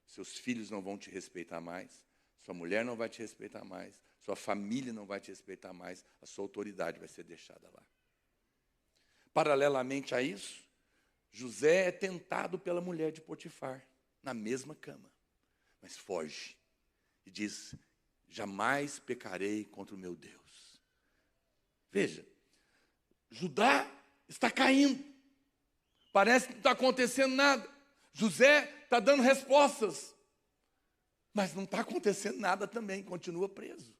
Seus filhos não vão te respeitar mais, sua mulher não vai te respeitar mais, sua família não vai te respeitar mais, a sua autoridade vai ser deixada lá. Paralelamente a isso, José é tentado pela mulher de Potifar, na mesma cama, mas foge e diz, jamais pecarei contra o meu Deus. Veja, Judá está caindo, parece que não está acontecendo nada, José está dando respostas, mas não está acontecendo nada também, continua preso.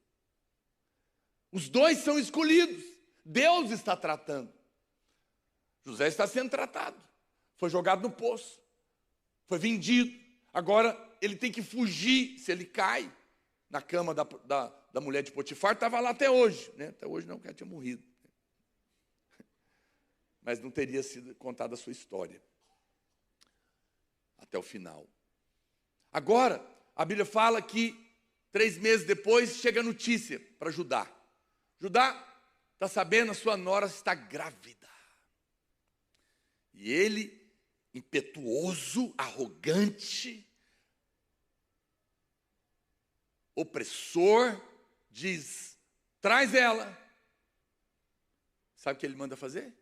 Os dois são escolhidos, Deus está tratando. José está sendo tratado, foi jogado no poço, foi vendido, agora ele tem que fugir, se ele cai na cama da mulher de Potifar, estava lá até hoje, né? Até hoje não, porque ela tinha morrido. mas não teria sido contada a sua história até o final. Agora, a Bíblia fala que 3 meses depois chega a notícia para Judá. Judá está sabendo, a sua nora está grávida. E ele, impetuoso, arrogante, opressor, diz: traz ela. Sabe o que ele manda fazer?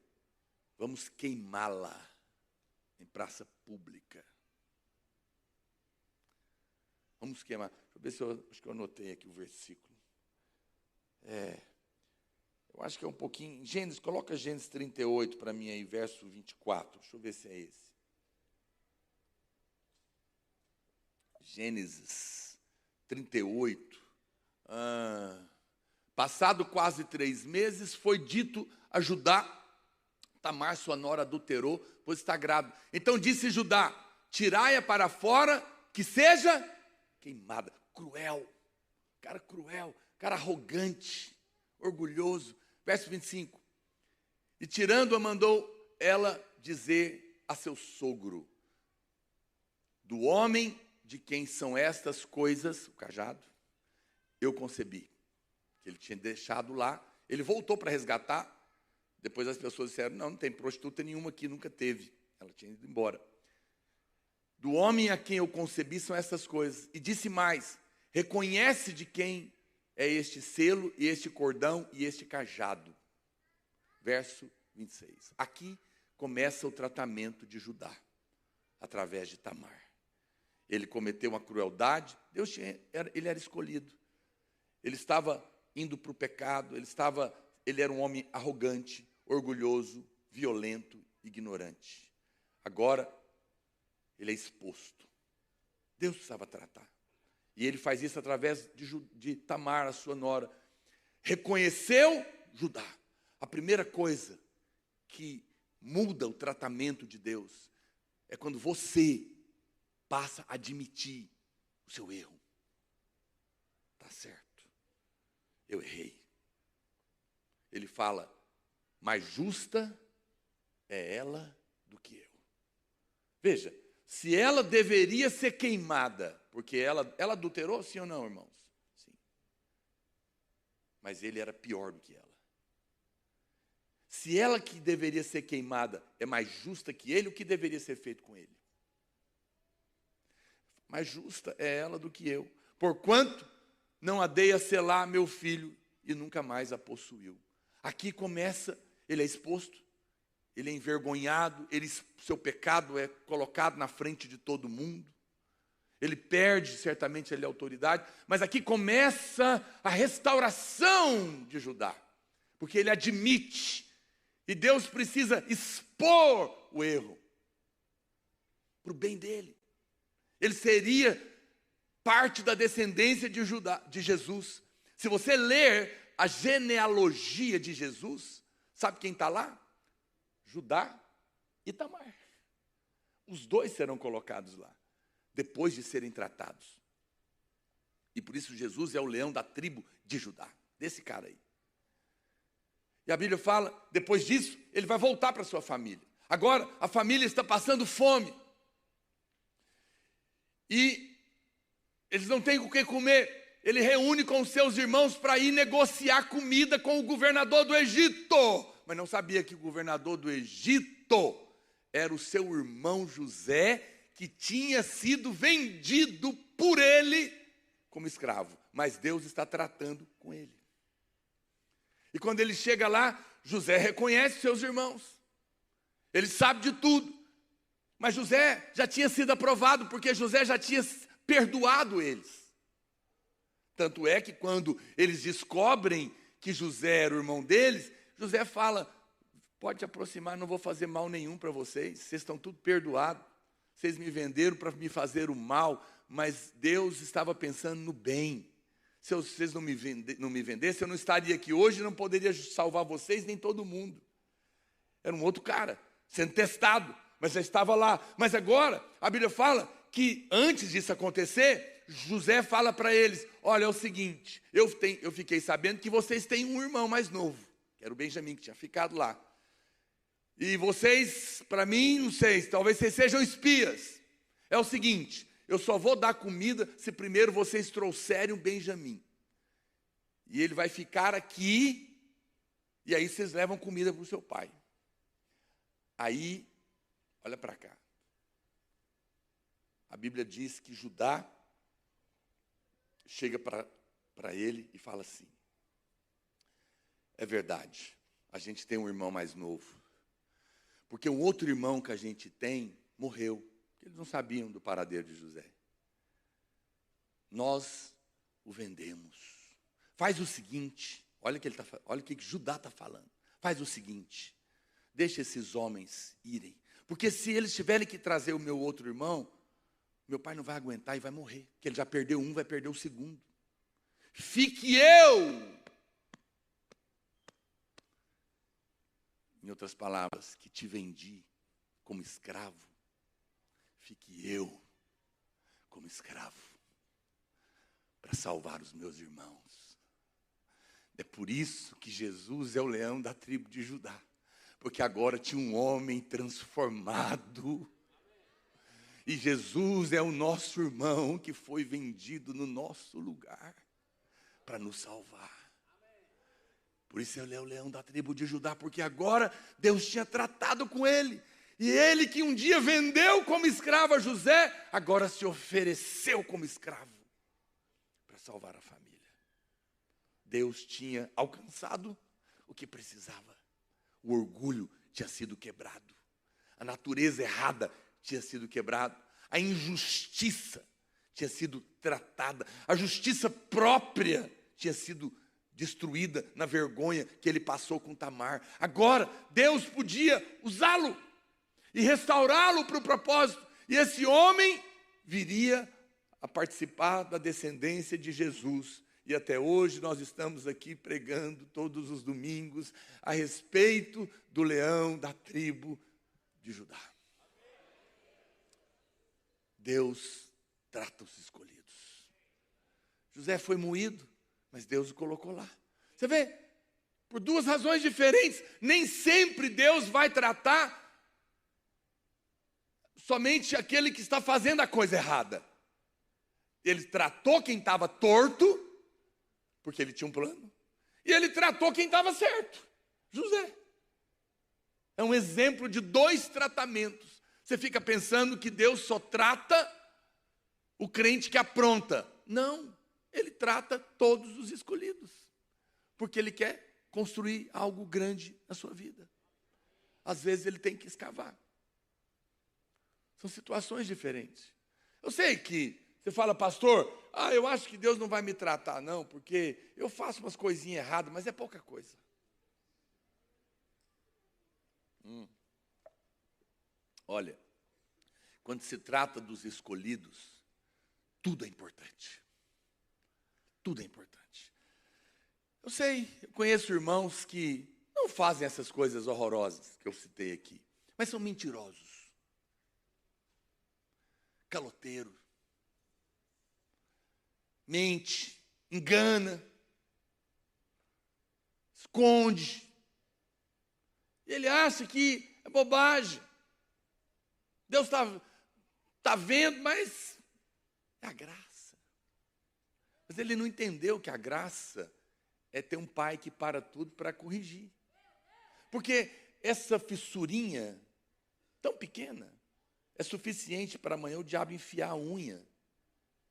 Vamos queimá-la em praça pública. Vamos queimar. Deixa eu ver se eu acho que eu anotei aqui o versículo. Eu acho que é um pouquinho. Gênesis, coloca Gênesis 38 para mim aí, verso 24. Deixa eu ver se é esse. Gênesis 38. Passado quase 3 meses, foi dito a Judá: Tamar, sua nora, adulterou, pois está grávida. Então disse Judá: tirai-a para fora, que seja queimada. Cruel, cara arrogante, orgulhoso. Verso 25. E tirando-a, mandou ela dizer a seu sogro: do homem de quem são estas coisas, o cajado, eu concebi. Ele tinha deixado lá, ele voltou para resgatar. Depois as pessoas disseram: não tem prostituta nenhuma aqui, nunca teve. Ela tinha ido embora. Do homem a quem eu concebi são essas coisas. E disse mais: reconhece de quem é este selo, e este cordão, e este cajado. Verso 26. Aqui começa o tratamento de Judá, através de Tamar. Ele cometeu uma crueldade. Ele era escolhido. Ele estava indo para o pecado. Ele era um homem arrogante, orgulhoso, violento, ignorante. Agora, ele é exposto. Deus precisava tratar. E ele faz isso através de Tamar, a sua nora. Reconheceu Judá. A primeira coisa que muda o tratamento de Deus é quando você passa a admitir o seu erro. Está certo. Eu errei. Ele fala: mais justa é ela do que eu. Veja, se ela deveria ser queimada, porque ela adulterou, sim ou não, irmãos? Sim. Mas ele era pior do que ela. Se ela que deveria ser queimada é mais justa que ele, o que deveria ser feito com ele? Mais justa é ela do que eu. Porquanto não a dei a selar meu filho e nunca mais a possuiu. Aqui começa, ele é exposto, ele é envergonhado, seu pecado é colocado na frente de todo mundo. Ele perde certamente a autoridade, mas aqui começa a restauração de Judá, porque ele admite, e Deus precisa expor o erro para o bem dele. Ele seria parte da descendência de Jesus. Se você ler a genealogia de Jesus, sabe quem está lá? Judá e Tamar. Os dois serão colocados lá, depois de serem tratados. E por isso Jesus é o leão da tribo de Judá, desse cara aí. E a Bíblia fala, depois disso, ele vai voltar para sua família. Agora, a família está passando fome. E eles não têm o que comer. Ele reúne com os seus irmãos para ir negociar comida com o governador do Egito. Mas não sabia que o governador do Egito era o seu irmão José, que tinha sido vendido por ele como escravo. Mas Deus está tratando com ele. E quando ele chega lá, José reconhece seus irmãos. Ele sabe de tudo. Mas José já tinha sido aprovado, porque José já tinha perdoado eles. Tanto é que quando eles descobrem que José era o irmão deles, José fala: pode te aproximar, não vou fazer mal nenhum para vocês. Vocês estão tudo perdoados. Vocês me venderam para me fazer o mal, mas Deus estava pensando no bem. Se vocês não me vendessem, eu não estaria aqui hoje, não poderia salvar vocês nem todo mundo. Era um outro cara, sendo testado, mas já estava lá. Mas agora, a Bíblia fala que antes disso acontecer, José fala para eles: olha, é o seguinte, eu fiquei sabendo que vocês têm um irmão mais novo, que era o Benjamim, que tinha ficado lá. E vocês, para mim, não sei, talvez vocês sejam espias. É o seguinte, eu só vou dar comida se primeiro vocês trouxerem o Benjamim. E ele vai ficar aqui, e aí vocês levam comida para o seu pai. Aí, olha para cá. A Bíblia diz que Judá chega para ele e fala assim: é verdade, a gente tem um irmão mais novo. Porque o outro irmão que a gente tem morreu. Eles não sabiam do paradeiro de José. Nós o vendemos. Faz o seguinte, olha o que Judá está falando. Faz o seguinte, deixa esses homens irem. Porque se eles tiverem que trazer o meu outro irmão, meu pai não vai aguentar e vai morrer. Porque ele já perdeu um, vai perder o segundo. Fique eu. Em outras palavras, que te vendi como escravo, fique eu como escravo para salvar os meus irmãos. É por isso que Jesus é o leão da tribo de Judá, porque agora tinha um homem transformado. E Jesus é o nosso irmão que foi vendido no nosso lugar para nos salvar. Por isso ele é o leão da tribo de Judá, porque agora Deus tinha tratado com ele. E ele que um dia vendeu como escravo a José, agora se ofereceu como escravo para salvar a família. Deus tinha alcançado o que precisava. O orgulho tinha sido quebrado. A natureza errada tinha sido quebrada. A injustiça tinha sido tratada. A justiça própria tinha sido destruída na vergonha que ele passou com Tamar. Agora, Deus podia usá-lo e restaurá-lo para o propósito. E esse homem viria a participar da descendência de Jesus. E até hoje nós estamos aqui pregando todos os domingos a respeito do leão da tribo de Judá. Deus trata os escolhidos. José foi moído, mas Deus o colocou lá. Você vê, por duas razões diferentes, nem sempre Deus vai tratar somente aquele que está fazendo a coisa errada. Ele tratou quem estava torto, porque ele tinha um plano, e ele tratou quem estava certo, José. É um exemplo de dois tratamentos. Você fica pensando que Deus só trata o crente que apronta. Não. Ele trata todos os escolhidos, porque ele quer construir algo grande na sua vida. Às vezes ele tem que escavar. São situações diferentes. Eu sei que você fala, pastor, eu acho que Deus não vai me tratar não, porque eu faço umas coisinhas erradas, mas é pouca coisa. Olha, quando se trata dos escolhidos, tudo é importante. Tudo é importante. Eu sei, eu conheço irmãos que não fazem essas coisas horrorosas que eu citei aqui, mas são mentirosos, caloteiro, mente, engana, esconde. Ele acha que é bobagem. Deus está vendo, mas é a graça. Mas ele não entendeu que a graça é ter um pai que para tudo para corrigir. Porque essa fissurinha tão pequena é suficiente para amanhã o diabo enfiar a unha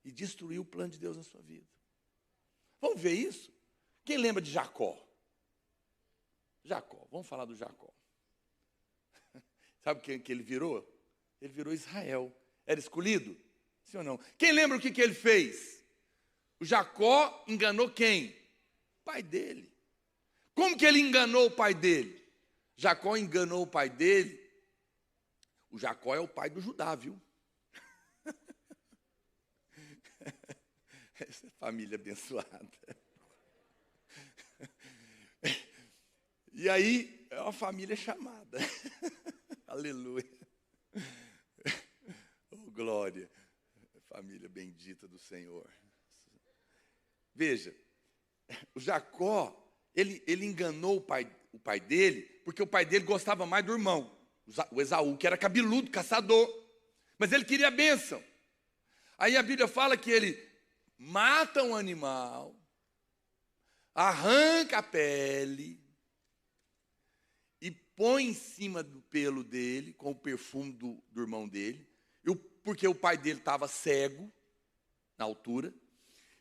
e destruir o plano de Deus na sua vida. Vamos ver isso? Quem lembra de Jacó? Jacó, vamos falar do Jacó. Sabe quem que ele virou? Ele virou Israel. Era escolhido? Sim ou não? Quem lembra o que ele fez? O Jacó enganou quem? O pai dele. Como que ele enganou o pai dele? Jacó enganou o pai dele. O Jacó é o pai do Judá, viu? Essa família abençoada. E aí, é uma família chamada. Aleluia. Oh, glória. Família bendita do Senhor. Veja, o Jacó, ele enganou o pai dele, porque o pai dele gostava mais do irmão, o Esaú, que era cabeludo, caçador. Mas ele queria a bênção. Aí a Bíblia fala que ele mata um animal, arranca a pele e põe em cima do pelo dele, com o perfume do irmão dele, porque o pai dele estava cego na altura,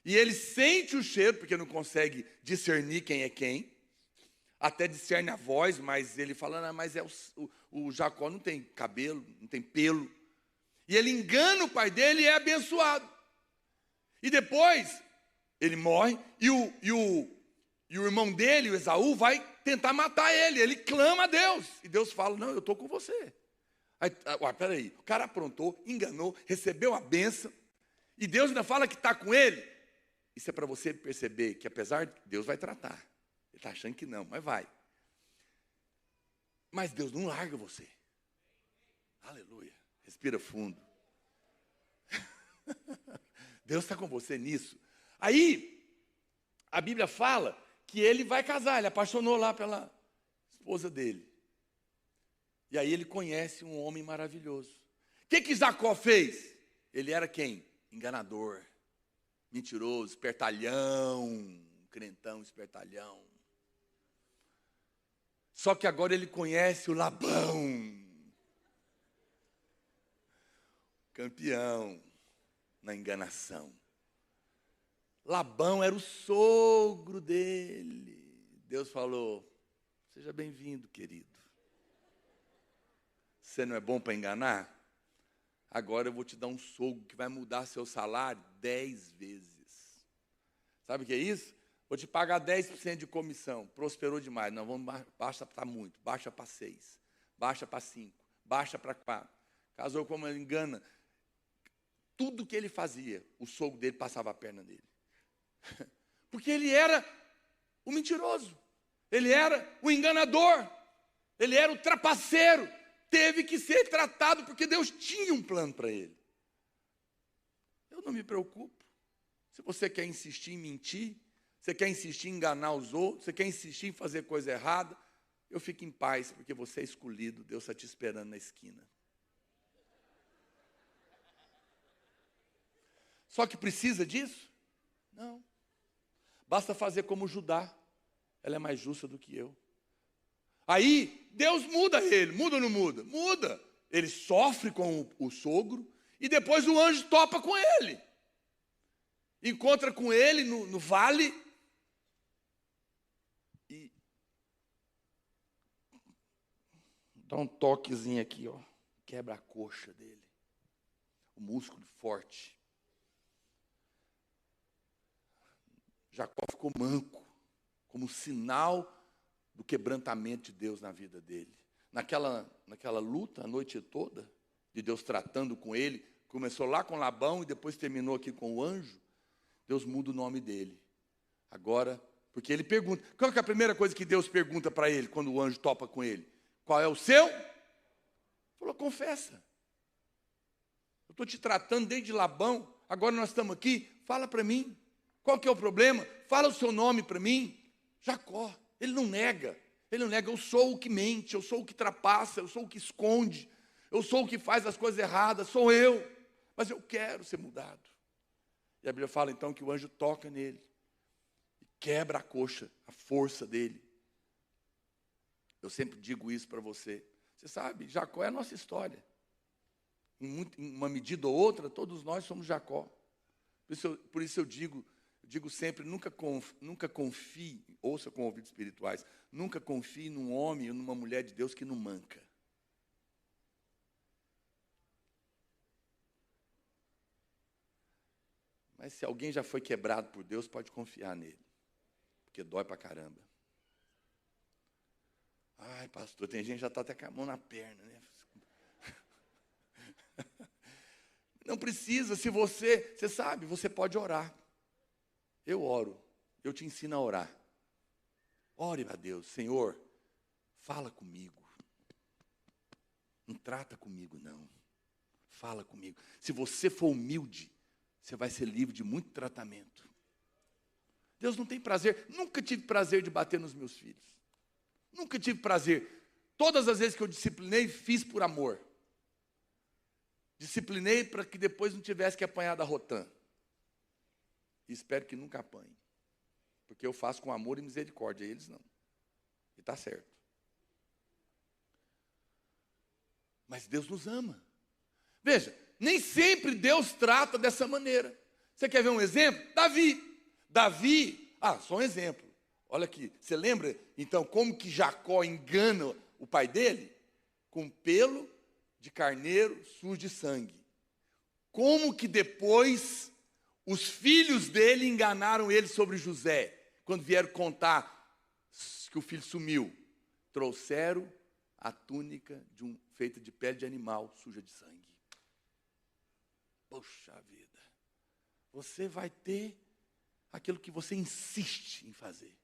e ele sente o cheiro, porque não consegue discernir quem é quem, até discerne a voz, mas ele fala, não, mas o Jacó não tem cabelo, não tem pelo. E ele engana o pai dele e é abençoado. E depois, ele morre, e o irmão dele, o Esaú, vai tentar matar ele. Ele clama a Deus. E Deus fala, não, eu estou com você. Aí, peraí, o cara aprontou, enganou, recebeu a bênção, e Deus ainda fala que está com ele. Isso é para você perceber que apesar de Deus vai tratar. Ele está achando que não, mas vai. Mas Deus não larga você. Aleluia. Respira fundo. Deus está com você nisso. Aí, a Bíblia fala que ele vai casar. Ele apaixonou lá pela esposa dele. E aí ele conhece um homem maravilhoso. O que Jacó fez? Ele era quem? Enganador, mentiroso, espertalhão, crentão, espertalhão. Só que agora ele conhece o Labão, campeão na enganação. Labão era o sogro dele. Deus falou, seja bem-vindo, querido. Você não é bom para enganar? Agora eu vou te dar um sogro que vai mudar seu salário 10 vezes. Sabe o que é isso? Vou te pagar 10% de comissão. Prosperou demais. Não, baixa para muito. Baixa para 6. Baixa para 5. Baixa para 4. Casou como ele engana. Tudo que ele fazia, o sogro dele passava a perna nele. Porque ele era o mentiroso. Ele era o enganador. Ele era o trapaceiro. Teve que ser tratado porque Deus tinha um plano para ele. Eu não me preocupo. Se você quer insistir em mentir, você quer insistir em enganar os outros, você quer insistir em fazer coisa errada, eu fico em paz, porque você é escolhido, Deus está te esperando na esquina. Só que precisa disso? Não. Basta fazer como Judá. Ela é mais justa do que eu. Aí, Deus muda ele. Muda ou não muda? Muda. Ele sofre com o sogro e depois o anjo topa com ele. Encontra com ele no vale e dá um toquezinho aqui, ó. Quebra a coxa dele. O músculo forte. Jacó ficou manco, como sinal do quebrantamento de Deus na vida dele. Naquela luta, a noite toda, de Deus tratando com ele, começou lá com Labão e depois terminou aqui com o anjo, Deus muda o nome dele. Agora, porque ele pergunta, qual que é a primeira coisa que Deus pergunta para ele, quando o anjo topa com ele? Qual é o seu? Ele falou, confessa. Eu estou te tratando desde Labão, agora nós estamos aqui, fala para mim. Qual que é o problema? Fala o seu nome para mim. Jacó. Ele não nega, eu sou o que mente, eu sou o que trapassa, eu sou o que esconde, eu sou o que faz as coisas erradas, sou eu, mas eu quero ser mudado. E a Bíblia fala então que o anjo toca nele, e quebra a coxa, a força dele. Eu sempre digo isso para você, você sabe, Jacó é a nossa história, em uma medida ou outra, todos nós somos Jacó, por isso eu digo sempre, nunca confie, ouça com ouvidos espirituais, nunca confie num homem ou numa mulher de Deus que não manca. Mas se alguém já foi quebrado por Deus, pode confiar nele, porque dói pra caramba. Ai, pastor, tem gente que já está até com a mão na perna, né? Não precisa, se você sabe, você pode orar. Eu oro, eu te ensino a orar. Ore a Deus, Senhor, fala comigo. Não trata comigo, não. Fala comigo. Se você for humilde, você vai ser livre de muito tratamento. Deus não tem prazer, nunca tive prazer de bater nos meus filhos. Nunca tive prazer. Todas as vezes que eu disciplinei, fiz por amor. Disciplinei para que depois não tivesse que apanhar da Rotan. E espero que nunca apanhe. Porque eu faço com amor e misericórdia, eles não. E está certo. Mas Deus nos ama. Veja, nem sempre Deus trata dessa maneira. Você quer ver um exemplo? Davi, só um exemplo. Olha aqui, você lembra então como que Jacó engana o pai dele? Com pelo de carneiro sujo de sangue. Como que depois os filhos dele enganaram ele sobre José? Quando vieram contar que o filho sumiu, trouxeram a túnica feita de pele de animal suja de sangue. Poxa vida, você vai ter aquilo que você insiste em fazer.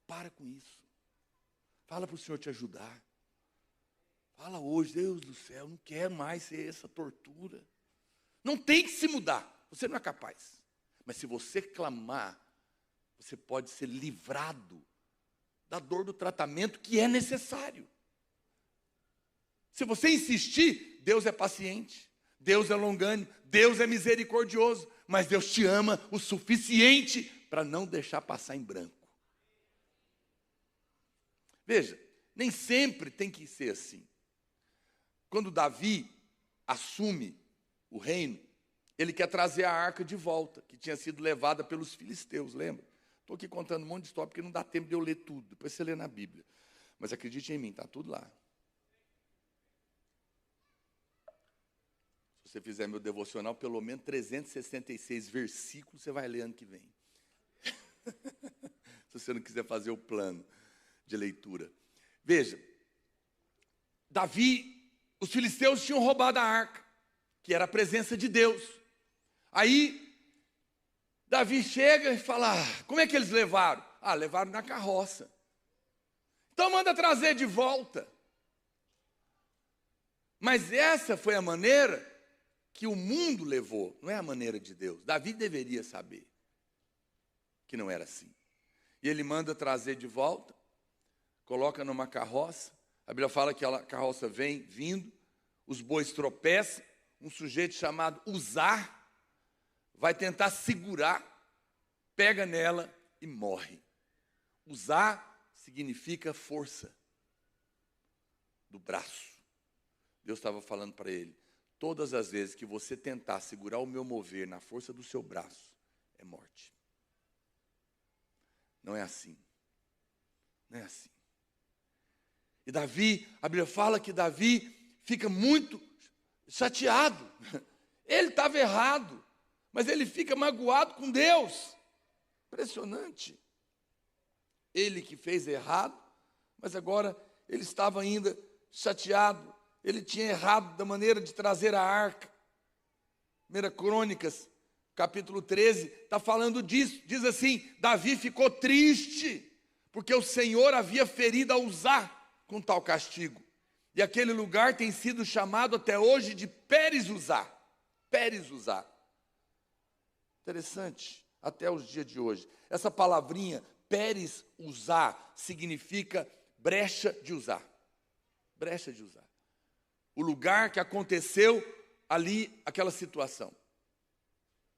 Para com isso. Fala para o Senhor te ajudar. Fala hoje, Deus do céu, não quero mais ser essa tortura. Não tem que se mudar, você não é capaz. Mas se você clamar, você pode ser livrado da dor do tratamento que é necessário. Se você insistir, Deus é paciente, Deus é longânimo, Deus é misericordioso, mas Deus te ama o suficiente para não deixar passar em branco. Veja, nem sempre tem que ser assim. Quando Davi assume o reino, ele quer trazer a arca de volta, que tinha sido levada pelos filisteus, lembra? Estou aqui contando um monte de história, porque não dá tempo de eu ler tudo, depois você lê na Bíblia. Mas acredite em mim, está tudo lá. Se você fizer meu devocional, pelo menos 366 versículos você vai ler ano que vem. Se você não quiser fazer o plano de leitura. Veja, os filisteus tinham roubado a arca, que era a presença de Deus. Aí, Davi chega e fala, como é que eles levaram? Levaram na carroça. Então manda trazer de volta. Mas essa foi a maneira que o mundo levou, não é a maneira de Deus. Davi deveria saber que não era assim. E ele manda trazer de volta, coloca numa carroça. A Bíblia fala que a carroça vem vindo, os bois tropeçam, um sujeito chamado Uzá vai tentar segurar, pega nela e morre. Uzá significa força do braço. Deus estava falando para ele, todas as vezes que você tentar segurar o meu mover na força do seu braço, é morte. Não é assim. Não é assim. E Davi, a Bíblia fala que Davi fica muito chateado. Ele estava errado, mas ele fica magoado com Deus. Impressionante. Ele que fez errado, mas agora ele estava ainda chateado. Ele tinha errado da maneira de trazer a arca. 1 Crônicas, capítulo 13, está falando disso. Diz assim, Davi ficou triste, porque o Senhor havia ferido a Uzá com tal castigo. E aquele lugar tem sido chamado até hoje de Peres-Uzá. Peres-Uzá. Interessante, até os dias de hoje. Essa palavrinha, Peres-Uzá, significa brecha de Uzá. Brecha de Uzá. O lugar que aconteceu ali, aquela situação.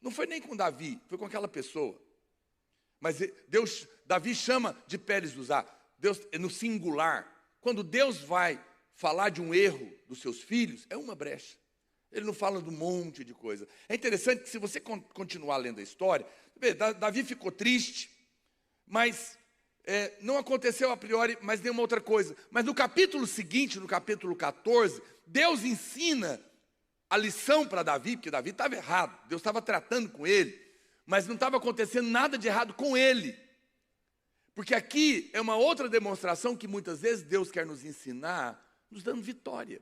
Não foi nem com Davi, foi com aquela pessoa. Mas Davi chama de Peres-Uzá. Deus, no singular. Quando Deus vai falar de um erro dos seus filhos, é uma brecha. Ele não fala de um monte de coisa. É interessante que se você continuar lendo a história, Davi ficou triste, mas não aconteceu a priori, mas nenhuma outra coisa. Mas no capítulo seguinte, no capítulo 14, Deus ensina a lição para Davi, porque Davi estava errado, Deus estava tratando com ele, mas não estava acontecendo nada de errado com ele. Porque aqui é uma outra demonstração que muitas vezes Deus quer nos ensinar, nos dando vitória.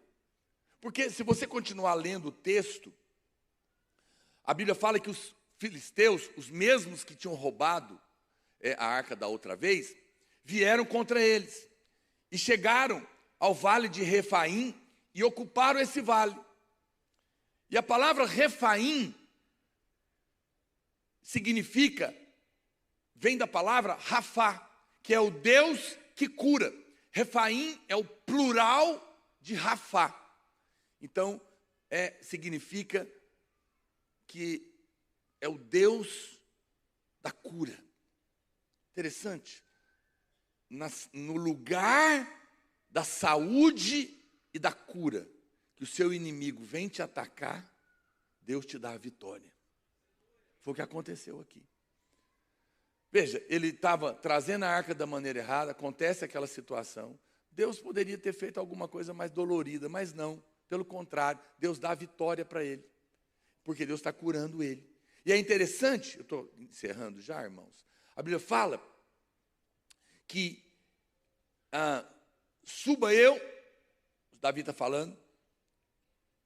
Porque se você continuar lendo o texto, a Bíblia fala que os filisteus, os mesmos que tinham roubado a arca da outra vez, vieram contra eles. E chegaram ao vale de Refaim e ocuparam esse vale. E a palavra Refaim vem da palavra Rafá, que é o Deus que cura. Refaim é o plural de Rafá. Então, significa que é o Deus da cura. Interessante. No lugar da saúde e da cura, que o seu inimigo vem te atacar, Deus te dá a vitória. Foi o que aconteceu aqui. Veja, ele estava trazendo a arca da maneira errada, acontece aquela situação. Deus poderia ter feito alguma coisa mais dolorida, mas não. Pelo contrário, Deus dá a vitória para ele. Porque Deus está curando ele. E é interessante, eu estou encerrando já, irmãos. A Bíblia fala que suba eu, Davi está falando,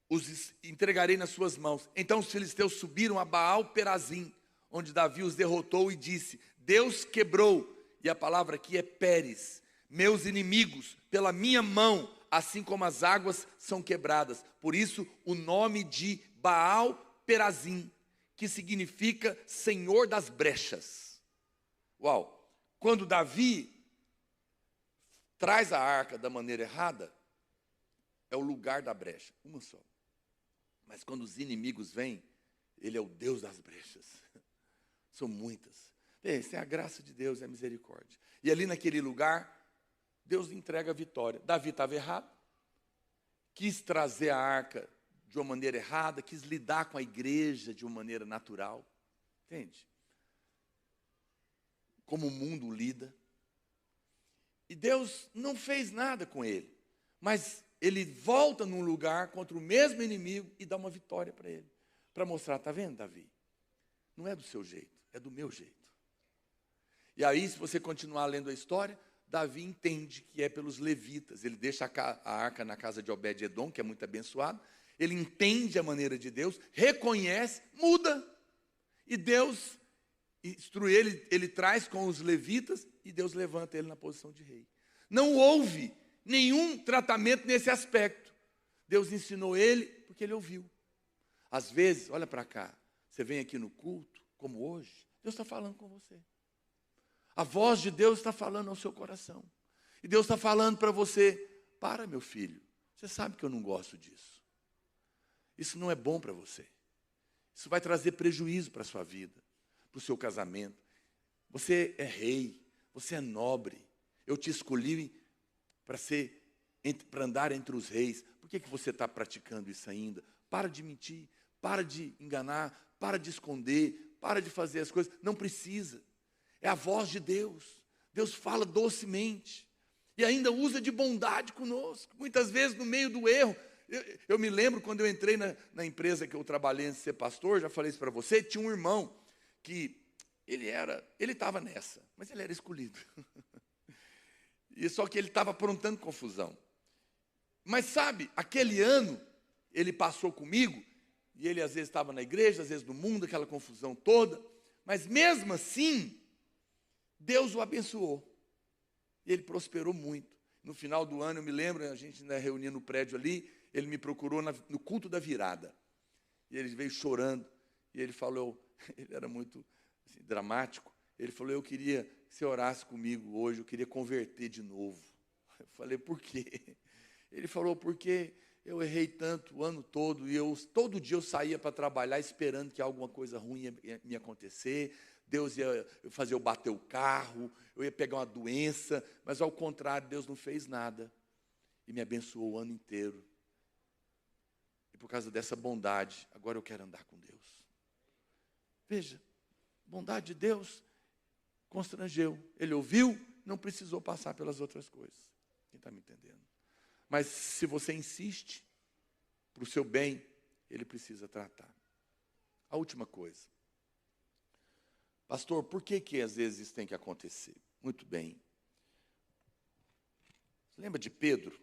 os entregarei nas suas mãos. Então os filisteus subiram a Baal Perazim, onde Davi os derrotou e disse: Deus quebrou, e a palavra aqui é Pérez, meus inimigos, pela minha mão, assim como as águas são quebradas. Por isso o nome de Baal Perazim, que significa Senhor das brechas. Uau! Quando Davi traz a arca da maneira errada, é o lugar da brecha, uma só. Mas quando os inimigos vêm, ele é o Deus das brechas. São muitas. Essa é a graça de Deus, é a misericórdia. E ali naquele lugar, Deus entrega a vitória. Davi estava errado, quis trazer a arca de uma maneira errada, quis lidar com a igreja de uma maneira natural. Entende? Como o mundo lida. E Deus não fez nada com ele. Mas ele volta num lugar contra o mesmo inimigo e dá uma vitória para ele. Para mostrar, está vendo, Davi? Não é do seu jeito, é do meu jeito. E aí, se você continuar lendo a história, Davi entende que é pelos levitas. Ele deixa a arca na casa de Obed-Edom, que é muito abençoado. Ele entende a maneira de Deus, reconhece, muda. E Deus instrui ele, ele traz com os levitas e Deus levanta ele na posição de rei. Não houve nenhum tratamento nesse aspecto. Deus ensinou ele porque ele ouviu. Às vezes, olha para cá, você vem aqui no culto, como hoje, Deus está falando com você. A voz de Deus está falando ao seu coração. E Deus está falando para você: para, meu filho, você sabe que eu não gosto disso. Isso não é bom para você. Isso vai trazer prejuízo para a sua vida, para o seu casamento. Você é rei, você é nobre. Eu te escolhi para andar entre os reis. Por que você está praticando isso ainda? Para de mentir, para de enganar, para de esconder, para de fazer as coisas. Não precisa. É a voz de Deus. Deus fala docemente. E ainda usa de bondade conosco. Muitas vezes, no meio do erro. Eu me lembro quando eu entrei na empresa que eu trabalhei antes de ser pastor, já falei isso para você, tinha um irmão que ele estava nessa, mas ele era escolhido. E só que ele estava aprontando confusão. Mas sabe, aquele ano, ele passou comigo, e ele às vezes estava na igreja, às vezes no mundo, aquela confusão toda, mas mesmo assim, Deus o abençoou. E ele prosperou muito. No final do ano, eu me lembro, a gente ainda reunia no prédio ali, ele me procurou no culto da virada. E ele veio chorando, e ele falou, ele era muito assim, dramático, ele falou: eu queria que você orasse comigo hoje, eu queria converter de novo. Eu falei: por quê? Ele falou: porque eu errei tanto o ano todo, e todo dia eu saía para trabalhar esperando que alguma coisa ruim ia me acontecer, Deus ia fazer eu bater o carro, eu ia pegar uma doença, mas ao contrário, Deus não fez nada, e me abençoou o ano inteiro. E por causa dessa bondade, agora eu quero andar com Deus. Veja, bondade de Deus constrangeu. Ele ouviu, não precisou passar pelas outras coisas. Quem está me entendendo? Mas se você insiste, para o seu bem, ele precisa tratar. A última coisa. Pastor, por que às vezes isso tem que acontecer? Muito bem. Você lembra de Pedro,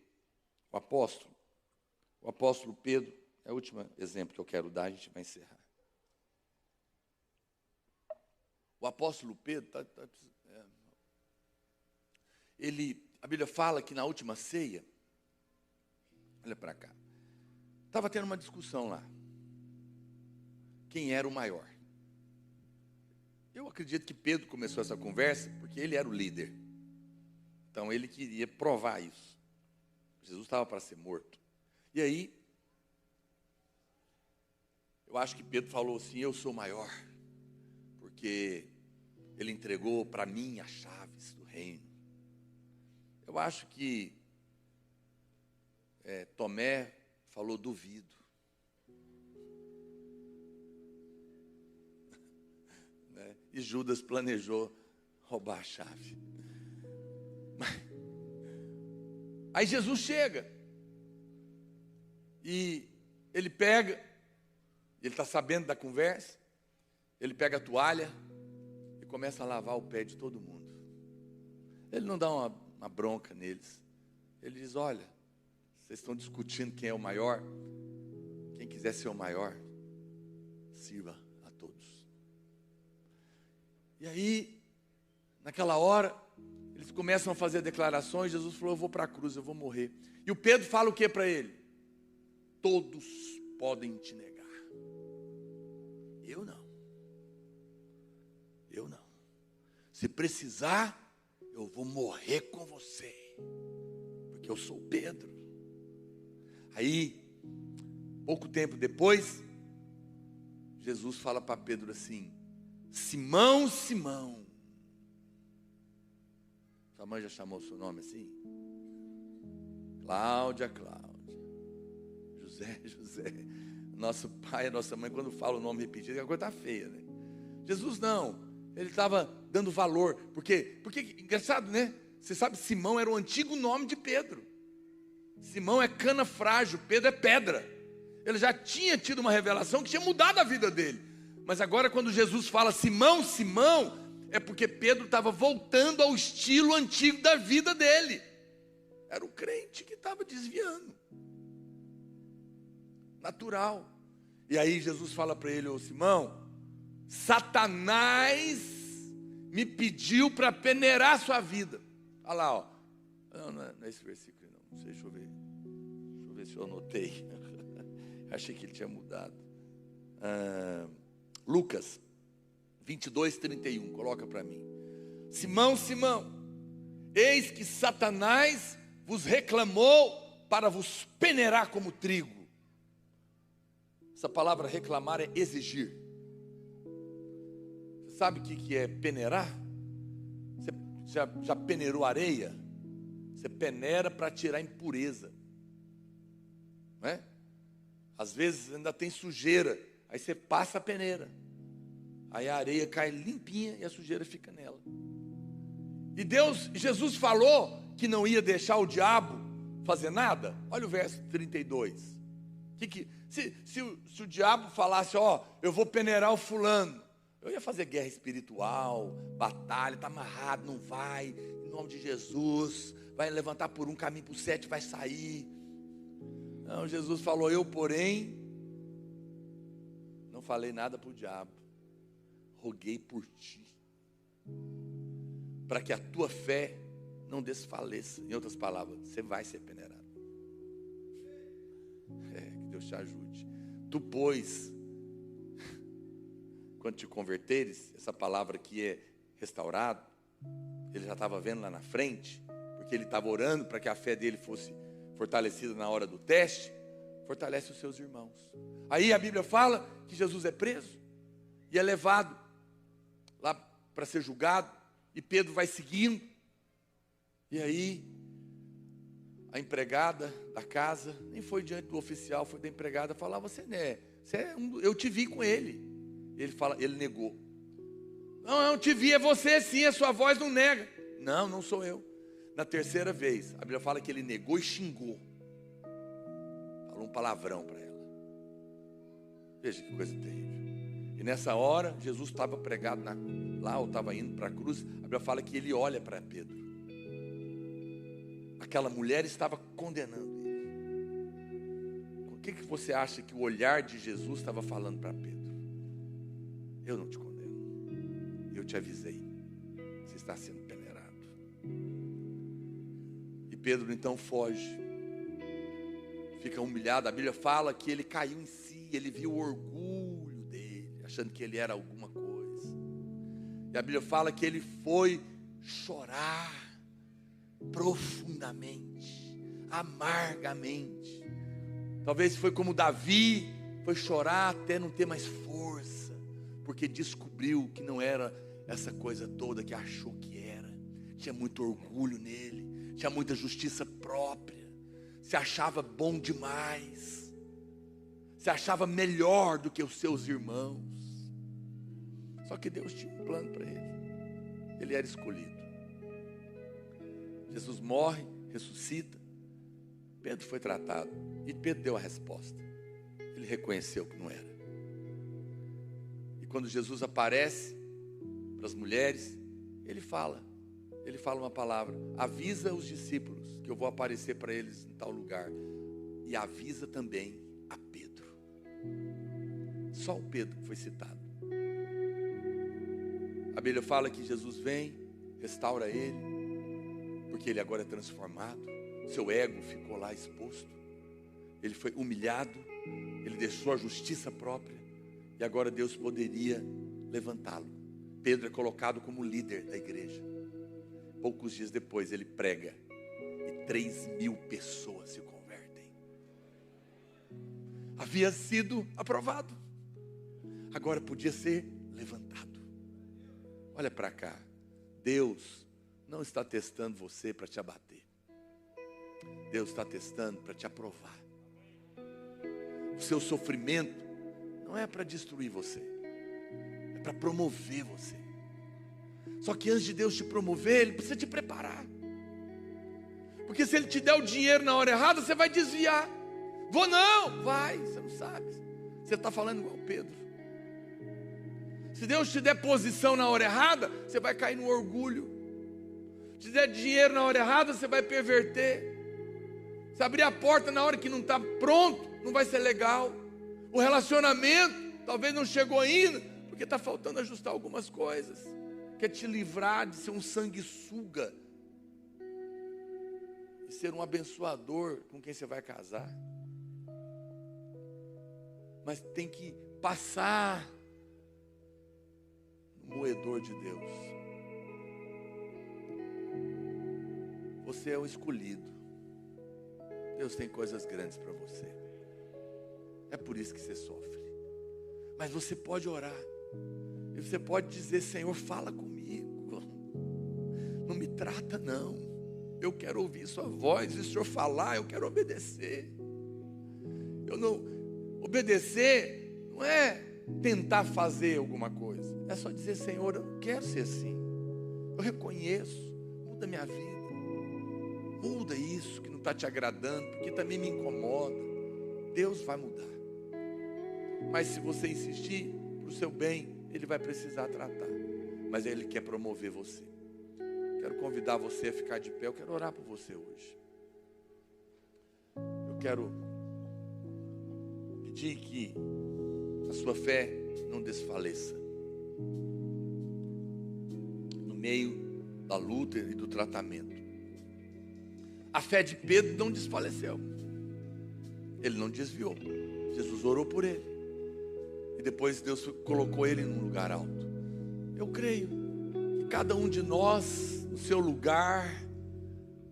o apóstolo? O apóstolo Pedro, é o último exemplo que eu quero dar, a gente vai encerrar. O apóstolo Pedro, a Bíblia fala que na última ceia, olha para cá, estava tendo uma discussão lá. Quem era o maior? Eu acredito que Pedro começou essa conversa porque ele era o líder. Então ele queria provar isso. Jesus estava para ser morto. E aí, eu acho que Pedro falou assim: eu sou maior, porque ele entregou para mim as chaves do reino. Eu acho que Tomé falou: duvido. Né? E Judas planejou roubar a chave. Aí Jesus chega e ele pega, ele está sabendo da conversa, ele pega a toalha e começa a lavar o pé de todo mundo. Ele não dá uma bronca neles. Ele diz: olha, vocês estão discutindo quem é o maior. Quem quiser ser o maior, sirva a todos. E aí, naquela hora, eles começam a fazer declarações. Jesus falou: eu vou para a cruz, eu vou morrer. E o Pedro fala o que para ele? Todos podem te negar. Eu não. Eu não. Se precisar, eu vou morrer com você, porque eu sou Pedro. Aí, pouco tempo depois, Jesus fala para Pedro assim: Simão, Simão. Sua mãe já chamou o seu nome assim? Cláudia, Cláudia. José, José. Nosso pai e nossa mãe, quando fala o nome repetido, a coisa está feia, né? Jesus não. Ele estava dando valor. Porque, engraçado, né? Você sabe, Simão era o antigo nome de Pedro. Simão é cana frágil, Pedro é pedra. Ele já tinha tido uma revelação que tinha mudado a vida dele. Mas agora, quando Jesus fala Simão, Simão, é porque Pedro estava voltando ao estilo antigo da vida dele. Era o crente que estava desviando. Natural. E aí Jesus fala para ele: ô Simão, Satanás me pediu para peneirar sua vida. Olha lá, ó. Não é esse versículo não. Não sei, deixa eu ver se eu anotei. Achei que ele tinha mudado. Lucas 22:31, coloca para mim. Simão, Simão, eis que Satanás vos reclamou para vos peneirar como trigo. Essa palavra reclamar é exigir. Você sabe o que é peneirar? Você já peneirou areia? Você peneira para tirar impureza, não é? Às vezes ainda tem sujeira, aí você passa a peneira, aí a areia cai limpinha e a sujeira fica nela. E Jesus falou que não ia deixar o diabo fazer nada. Olha o verso 32. Se o diabo falasse: ó, eu vou peneirar o fulano, eu ia fazer guerra espiritual, batalha, está amarrado, não vai, em nome de Jesus, vai levantar por um caminho, por 7 vai sair. Não, Jesus falou: eu, porém, não falei nada para o diabo, roguei por ti, para que a tua fé não desfaleça. Em outras palavras, você vai ser peneirado. Que Deus te ajude. Tu, pois, quando te converteres, essa palavra que é restaurado, ele já estava vendo lá na frente, porque ele estava orando para que a fé dele fosse fortalecida na hora do teste. Fortalece os seus irmãos. Aí a Bíblia fala que Jesus é preso e é levado lá para ser julgado, e Pedro vai seguindo. E aí a empregada da casa, nem foi diante do oficial, foi da empregada, falar: eu te vi com ele. Ele negou. Não, te vi, é você sim, a sua voz não nega. Não sou eu. Na terceira vez, a Bíblia fala que ele negou e xingou. Falou um palavrão para ela. Veja que coisa terrível. E nessa hora, Jesus estava pregado lá, ou estava indo para a cruz. A Bíblia fala que ele olha para Pedro. Aquela mulher estava condenando ele. O que você acha que o olhar de Jesus estava falando para Pedro? Eu não te condeno. Eu te avisei. Você está sendo peneirado. E Pedro então foge. Fica humilhado. A Bíblia fala que ele caiu em si. Ele viu o orgulho dele, achando que ele era alguma coisa. E a Bíblia fala que ele foi chorar. profundamente, amargamente. Talvez foi como Davi, foi chorar até não ter mais força, porque descobriu que não era essa coisa toda que achou que era. Tinha muito orgulho nele, tinha muita justiça própria, se achava bom demais, se achava melhor do que os seus irmãos. Só que Deus tinha um plano para ele. Ele era escolhido. Jesus morre, ressuscita. Pedro foi tratado e Pedro deu a resposta. Ele reconheceu que não era. E quando Jesus aparece para as mulheres, ele fala uma palavra: avisa os discípulos que eu vou aparecer para eles em tal lugar. E avisa também a Pedro. Só o Pedro que foi citado. A Bíblia fala que Jesus vem, restaura ele, porque ele agora é transformado. Seu ego ficou lá exposto. Ele foi humilhado, ele deixou a justiça própria, e agora Deus poderia levantá-lo. Pedro é colocado como líder da igreja. Poucos dias depois ele prega, e 3.000 pessoas se convertem. Havia sido aprovado, agora podia ser levantado. Olha para cá, Deus não está testando você para te abater. Deus está testando para te aprovar. O seu sofrimento não é para destruir você, é para promover você. Só que antes de Deus te promover, Ele precisa te preparar. Porque se Ele te der o dinheiro na hora errada, você vai desviar. Vou não, vai, você não sabe. Você está falando igual Pedro. Se Deus te der posição na hora errada, você vai cair no orgulho. Se te der dinheiro na hora errada, você vai perverter. Se abrir a porta na hora que não está pronto, não vai ser legal. O relacionamento talvez não chegou ainda, porque está faltando ajustar algumas coisas. Quer te livrar de ser um sanguessuga e ser um abençoador com quem você vai casar. Mas tem que passar no moedor de Deus. Você é o escolhido. Deus tem coisas grandes para você. É por isso que você sofre. Mas você pode orar. E você pode dizer: Senhor, fala comigo. Não me trata não. Eu quero ouvir sua voz. E se o Senhor falar, eu quero obedecer. Obedecer não é tentar fazer alguma coisa. É só dizer: Senhor, eu não quero ser assim. Eu reconheço. Muda minha vida. Muda isso que não está te agradando, porque também me incomoda. Deus vai mudar. Mas se você insistir, para o seu bem, Ele vai precisar tratar. Mas Ele quer promover você. Quero convidar você a ficar de pé. Eu quero orar por você hoje. Eu quero pedir que a sua fé não desfaleça. No meio da luta e do tratamento. A fé de Pedro não desfaleceu. Ele não desviou. Jesus orou por ele. E depois Deus colocou ele num lugar alto. Eu creio que cada um de nós, no seu lugar,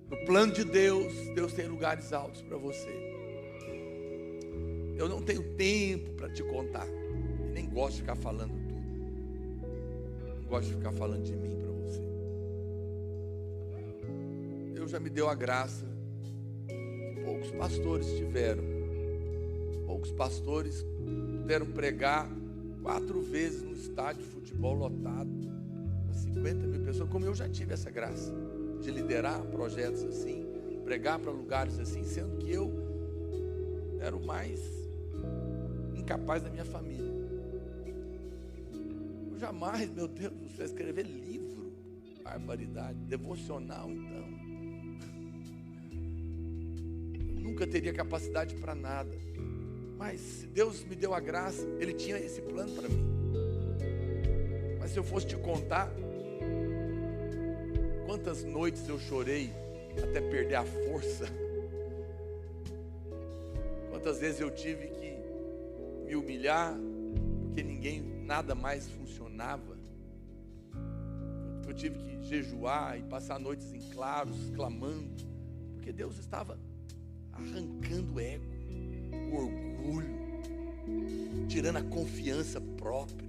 no plano de Deus, Deus tem lugares altos para você. Eu não tenho tempo para te contar. E nem gosto de ficar falando tudo. Não gosto de ficar falando de mim para você. Deus já me deu a graça que poucos pastores tiveram. Poucos pastores puderam pregar 4 vezes no estádio de futebol lotado, para 50.000 pessoas, como eu já tive essa graça de liderar projetos assim, pregar para lugares assim, sendo que eu era o mais incapaz da minha família. Eu jamais, meu Deus do céu, escrever livro, barbaridade, devocional então. Eu nunca teria capacidade para nada. Mas se Deus me deu a graça, Ele tinha esse plano para mim. Mas se eu fosse te contar quantas noites eu chorei até perder a força, quantas vezes eu tive que me humilhar porque nada mais funcionava, que eu tive que jejuar e passar noites em claros, clamando, porque Deus estava arrancando o ego, o orgulho, tirando a confiança própria,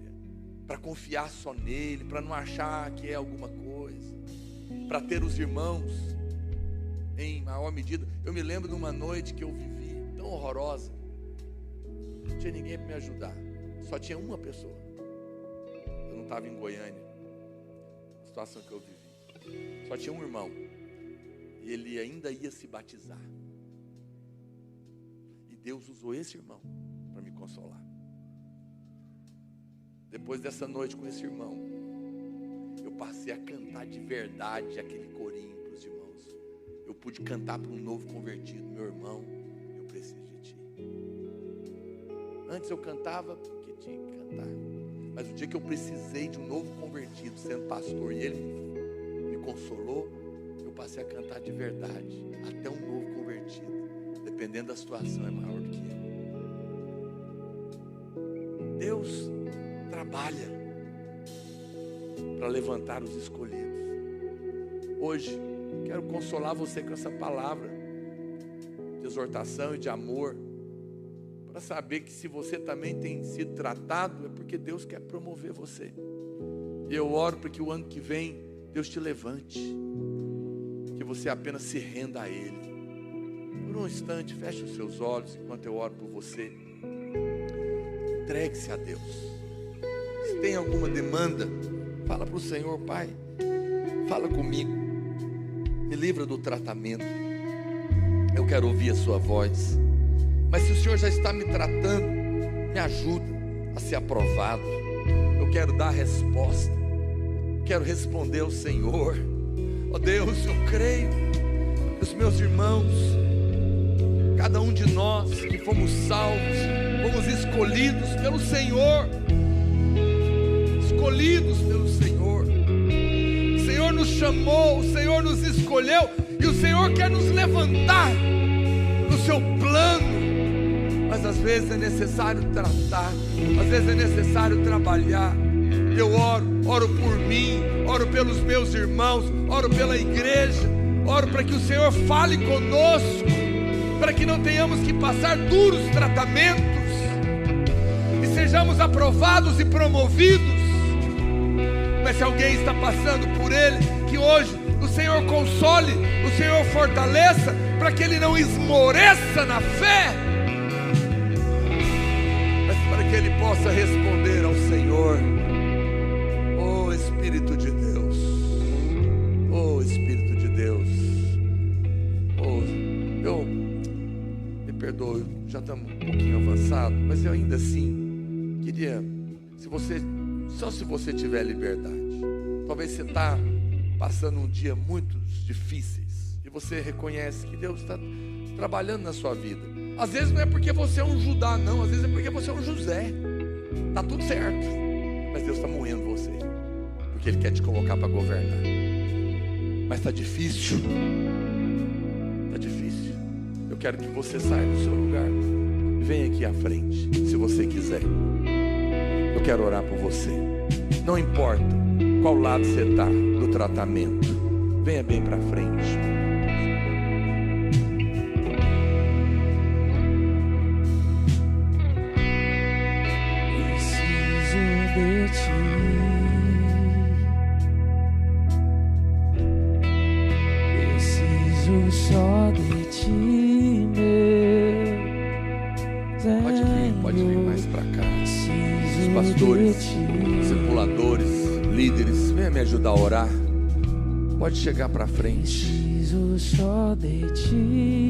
para confiar só nele, para não achar que é alguma coisa, para ter os irmãos em maior medida. Eu me lembro de uma noite que eu vivi tão horrorosa, não tinha ninguém para me ajudar, só tinha uma pessoa. Eu não estava em Goiânia, a situação que eu vivi, só tinha um irmão, e ele ainda ia se batizar, e Deus usou esse irmão para me consolar. Depois dessa noite com esse irmão, eu passei a cantar de verdade aquele corinho para os irmãos. Eu pude cantar para um novo convertido: meu irmão, eu preciso de ti. Antes eu cantava porque tinha que cantar, mas o dia que eu precisei de um novo convertido, sendo pastor, e ele me consolou, eu passei a cantar de verdade. Até um novo convertido, dependendo da situação, é maior do que eu. Deus trabalha para levantar os escolhidos. Hoje quero consolar você com essa palavra de exortação e de amor, para saber que se você também tem sido tratado, é porque Deus quer promover você. E eu oro para que o ano que vem Deus te levante, que você apenas se renda a Ele. Por um instante, feche os seus olhos enquanto eu oro por você. Entregue-se a Deus. Se tem alguma demanda, fala para o Senhor: Pai, fala comigo, me livra do tratamento, eu quero ouvir a sua voz. Mas se o Senhor já está me tratando, me ajuda a ser aprovado. Eu quero dar a resposta, quero responder ao Senhor. Ó Deus, eu creio que os meus irmãos, cada um de nós que fomos salvos, fomos escolhidos pelo Senhor. Escolhidos pelo Senhor. O Senhor nos chamou, o Senhor nos escolheu, e o Senhor quer nos levantar no seu plano. Mas às vezes é necessário tratar, às vezes é necessário trabalhar. Eu oro por mim, oro pelos meus irmãos, oro pela igreja, oro para que o Senhor fale conosco, para que não tenhamos que passar duros tratamentos e sejamos aprovados e promovidos. Mas se alguém está passando por ele, que hoje o Senhor console, o Senhor fortaleça, para que ele não esmoreça na fé, mas para que ele possa responder ao Senhor. Oh Espírito de Deus, oh Espírito de Deus, me perdoe, já estamos um pouquinho avançado, mas eu ainda assim queria, só se você tiver liberdade, talvez você está passando um dia muito difíceis, e você reconhece que Deus está trabalhando na sua vida. Às vezes não é porque você é um Judá, não, às vezes é porque você é um José. Está tudo certo, mas Deus está moendo você, porque Ele quer te colocar para governar. Mas está difícil, está difícil. Eu quero que você saia do seu lugar, venha aqui à frente, se você quiser. Eu quero orar por você. Não importa qual lado você está do tratamento, venha bem para frente.
Preciso de ti, preciso só de ti, meu Senhor.
Pode vir mais para cá. Os pastores, discipuladores, líderes, venha me ajudar a orar. Pode chegar para frente.
Preciso só de ti.